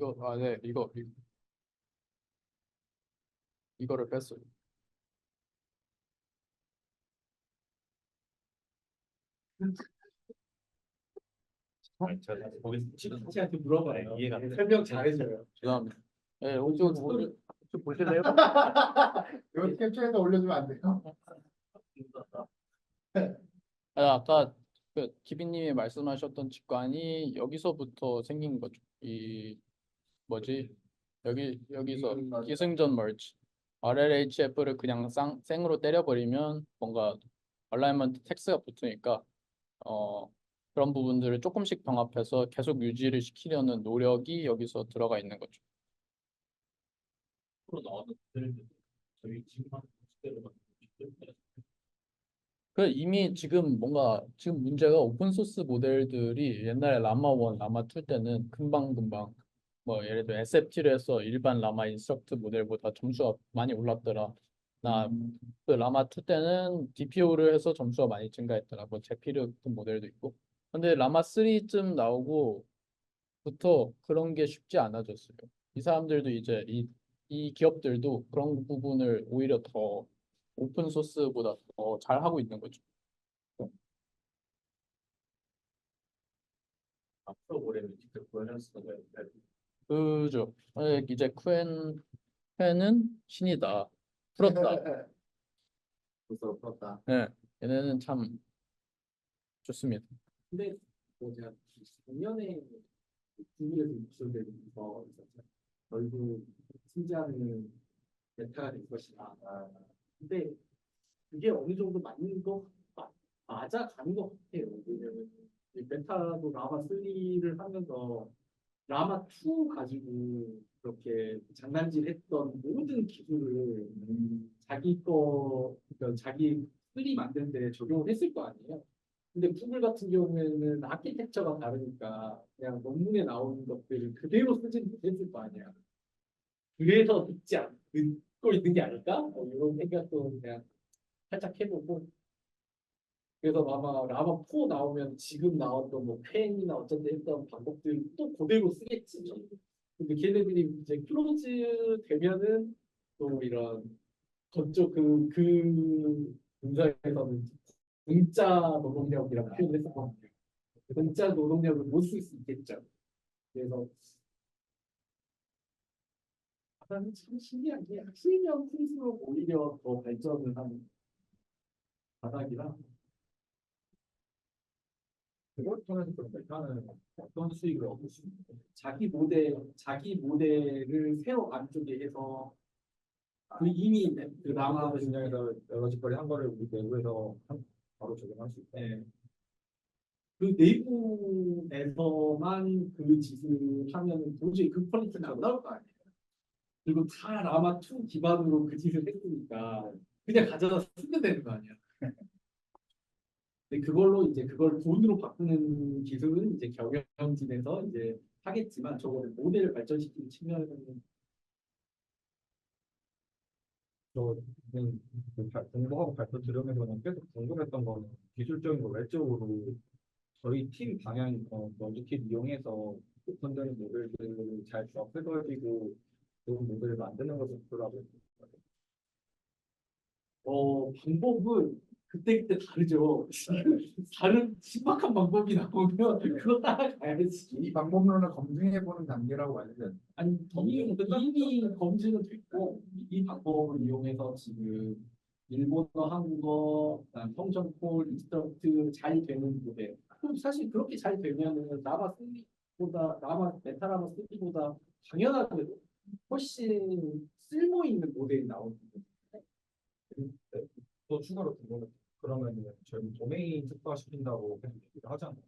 이거를 뺐어요. 아니 제가 다시 보겠습니다. 씨한테 물어봐요. 네, 이해가 안 설명 잘해줘요. 죄송합니다. 네, 혹시 보실래요? 이거 캡처해서 올려주면 안 돼요? 아까 그 기빈님이 말씀하셨던 직관이 여기서부터 생긴 거죠. 이 뭐지? 여기서 기승전 멀치 RLHF를 그냥 생으로 때려버리면 뭔가 얼라이먼트 텍스가 붙으니까 그런 부분들을 조금씩 병합해서 계속 유지를 시키려는 노력이 여기서 들어가 있는 거죠. 앞으로 나오는 모델들 저희 지금 하는 시대로 그 이미 지금 문제가 오픈 소스 모델들이 옛날에 라마 1, 라마 2 때는 금방 뭐 예를 들어 SFT를 해서 일반 라마 인스트럭트 모델보다 점수가 많이 올랐더라. 나 그 라마 2 때는 DPO를 해서 점수가 많이 증가했더라. 뭐 제피르 같은 모델도 있고. 근데 라마 3쯤 나오고부터 그런 게 쉽지 않아졌어요. 이 사람들도 이제 이 기업들도 그런 부분을 오히려 더 오픈 소스보다 더 잘하고 있는 거죠. 앞으로 올해는 직접 구현할 수가 있어요. 그죠. 이제 퀸은 신이다. 풀었다. 벌써 풀었다. 네, 얘네는 참 좋습니다. 근데 뭐 제가 작년에 국내에서 유출되면서 결국 승자는 메타가 될 것이다. 근데 그게 어느 정도 맞아가는 것 같아요. 왜냐면 이 메타도 라마 3를 하면서 라마 2 가지고 그렇게 장난질했던 모든 기술을 그러니까 자기 3 만드는 데 적용을 했을 거 아니에요. 근데 구글 같은 경우에는 아키텍처가 다르니까 그냥 논문에 나오는 것들을 그대로 쓰지는 못했을 거 아니야. 그래서 듣고 있는 게 아닐까? 이런 생각도 그냥 살짝 해보고. 그래서 아마 라마 4 나오면 지금 나왔던 뭐 펜이나 어쩐지 했던 방법들 또 그대로 쓰겠지. 근데 걔네들이 이제 클로즈 되면은 또 이런 저쪽 그 분사에서는 공짜 노동력이라고 표현을 했었거든요. 공짜 노동력을 못 쓸 수 있겠죠. 그래서 나는 참 신기한 게 학습력 풀수록 오히려 더 발전을 하는 바닥이라 그걸 통해서 그럼 메타는 어떤 수익을 얻을 수 있는 거예요? 자기 모델을 새로 안쪽에 해서 그 이미 그 라마 분야에서 여러 짓거리 한 거를 우리 내부에서 바로 적용할 수 있다. 네. 그 내부에서만 그 짓을 하면 도저히 그 퀄리티는 안 나올 거 아니에요. 그리고 다 라마 2 기반으로 그 짓을 했으니까 그냥 가져다 쓰면 되는 거 아니야. 근데 그걸로 이제 그걸 돈으로 바꾸는 기술은 이제 경영진에서 이제 하겠지만 저거를 모델을 발전시키는 측면에서는 저는 공부하고 발표 들으면서는 계속 궁금했던 거는 기술적인 거 외적으로 저희 팀 방향이 런지킷 이용해서 오픈되는 모델들을 잘 조합해가지고 좋은 모델을 만드는 것을 목표라고 방법은 그때그때 다르죠. 다른 신박한 방법이 나오면 그거 따라가야지. 이 방법론을 검증해보는 단계라고 알려졌 아니 이미 검증은 됐고 이 방법을 이용해서 지금 일본어, 한국어, 그다음 성적콜, 인스트럭트 잘 되는 모델. 그럼 사실 그렇게 잘 되면은 라마 메타라마 3보다 당연하게도 훨씬 쓸모 있는 모델이 나오는 거죠. 또 추가로 궁금해. 그러면은 저희 도메인 특화 시킨다고 계속 얘기를 하잖아요.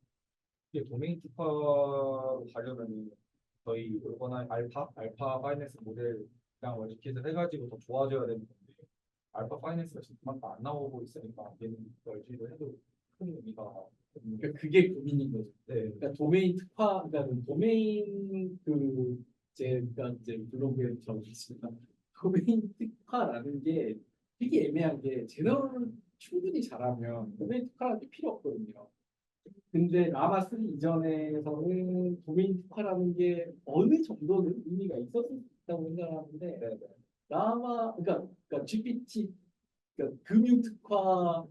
이게 도메인 특화로 가려면은 저희 이번에 알파 파이낸스 모델이랑 월지킷을 해가지고 더 좋아져야 되는 건데 알파 파이낸스가 지금 그만큼 안 나오고 있으니까 얘는 월지를 해도 큰 의미가 없는 게 그러니까 그게 고민인 거죠. 네. 그러니까 도메인 특화, 그러니까 도메인 제가 이제 블로그에 적었지만 도메인 특화라는 게 되게 애매한 게 제너럴을 충분히 잘하면 도메인 특화라는 게 필요 없거든요. 근데 라마 3 이전에서는 도메인 특화라는 게 어느 정도는 의미가 있었을 수 있다고 생각하는데 그러니까 GPT, 그러니까 금융 특화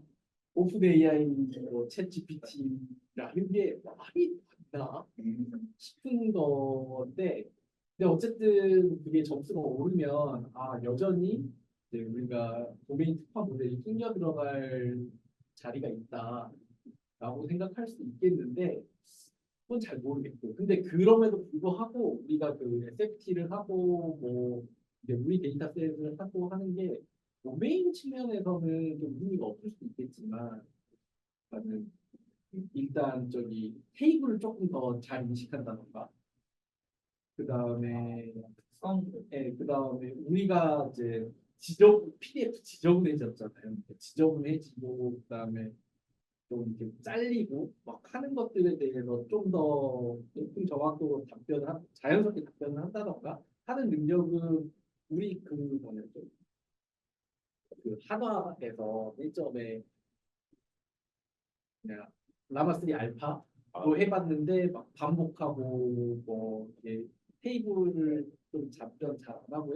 오픈 AI, 챗 GPT라는 게 말이 맞나 싶은 건데, 근데 어쨌든 그게 점수가 오르면 여전히 이제 우리가 도메인 특화 모델이 끼려 들어갈 자리가 있다라고 생각할 수 있겠는데 그건 잘 모르겠고, 근데 그럼에도 불구하고 우리가 그 SFT를 하고 뭐 이제 우리 데이터셋을 하고 하는 게 도메인 측면에서는 좀 의미가 없을 수도 있겠지만 나는 일단 저기 테이블을 조금 더 잘 인식한다던가 그다음에 우리가 이제 PDF 지저분해졌잖아요. 지저분해지고 그다음에 좀 이렇게 잘리고 막 하는 것들에 대해서 좀 더 높은 정확도로 자연스럽게 답변을 한다던가 하는 능력은 우리 그 한화에서 1점에 그냥 라마3 알파로 해봤는데 막 반복하고 뭐 이게 테이블을 좀 답변 잘 안 하고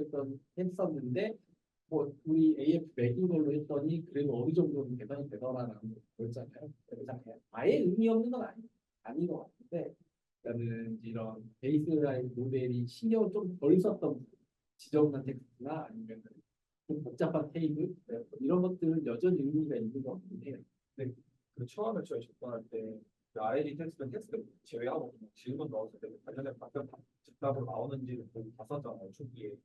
했었는데 뭐 우리 AF 매긴 걸로 했더니 그래도 어느 정도는 개선이 되더라라는 걸 보였잖아요. 그래서 아예 의미 없는 건 아닌 것 같은데 나는 이런 베이스라인 모델이 신경을 좀 덜 썼던 지저분한 텍스트나 아니면 좀 복잡한 테이블 이런 것들은 여전히 의미가 있는 것 같긴 해요. 네. 그 처음에 저희 접근할 때 IID 텍스트 제외하고 그냥 질문 넣었을 때 관련된 답변 즉답으로 나오는지를 보고 봤었잖아요. 초기에.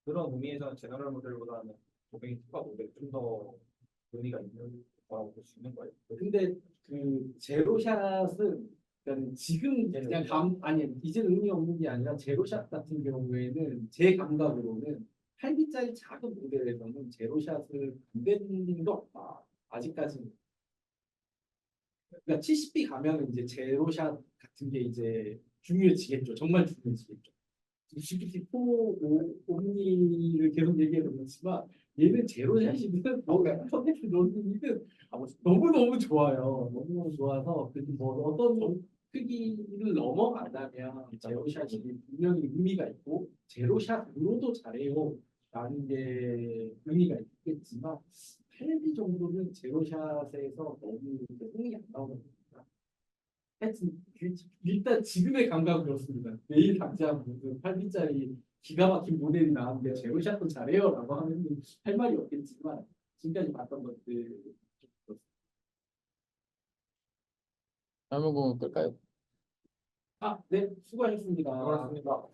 그런 의미에서는 제너럴 모델보다는 도메인 특화 모델이 좀 더 의미가 있는 거라고 볼 수 있는 거예요. 근데 그 제로샷은 그러니까 지금 그냥 아니 이제 의미 없는 게 아니라 제로샷 같은 경우에는 제 감각으로는 8비짜리 작은 모델에서는 제로샷을 안 되는 거 없다. 아직까지는. 그러니까 70B 가면 이제 제로샷 같은 게 이제 중요해지겠죠. 정말 중요해지겠죠. GPT-4 옴니를 계속 얘기해도 그렇지만 얘는 제로샷이든 뭐 컨텐츠 논이든 너무너무 좋아요. 너무너무 좋아서 그래도 뭐 어떤 크기를 넘어간다면 제로샷이 분명히 의미가 있고 제로샷으로도 잘해요 라는 게 의미가 있겠지만 8B 정도는 제로샷에서 너무 흥이 안 나오거든요. 하여튼 일단 지금의 감각은 그렇습니다. 내일 당장 무슨 8B짜리 기가 막힌 모델이 나왔는데 제로샷도 잘해요라고 하면 할 말이 없겠지만 지금까지 봤던 것들 다음 거 끌까요? 네, 수고하셨습니다. 그렇습니다.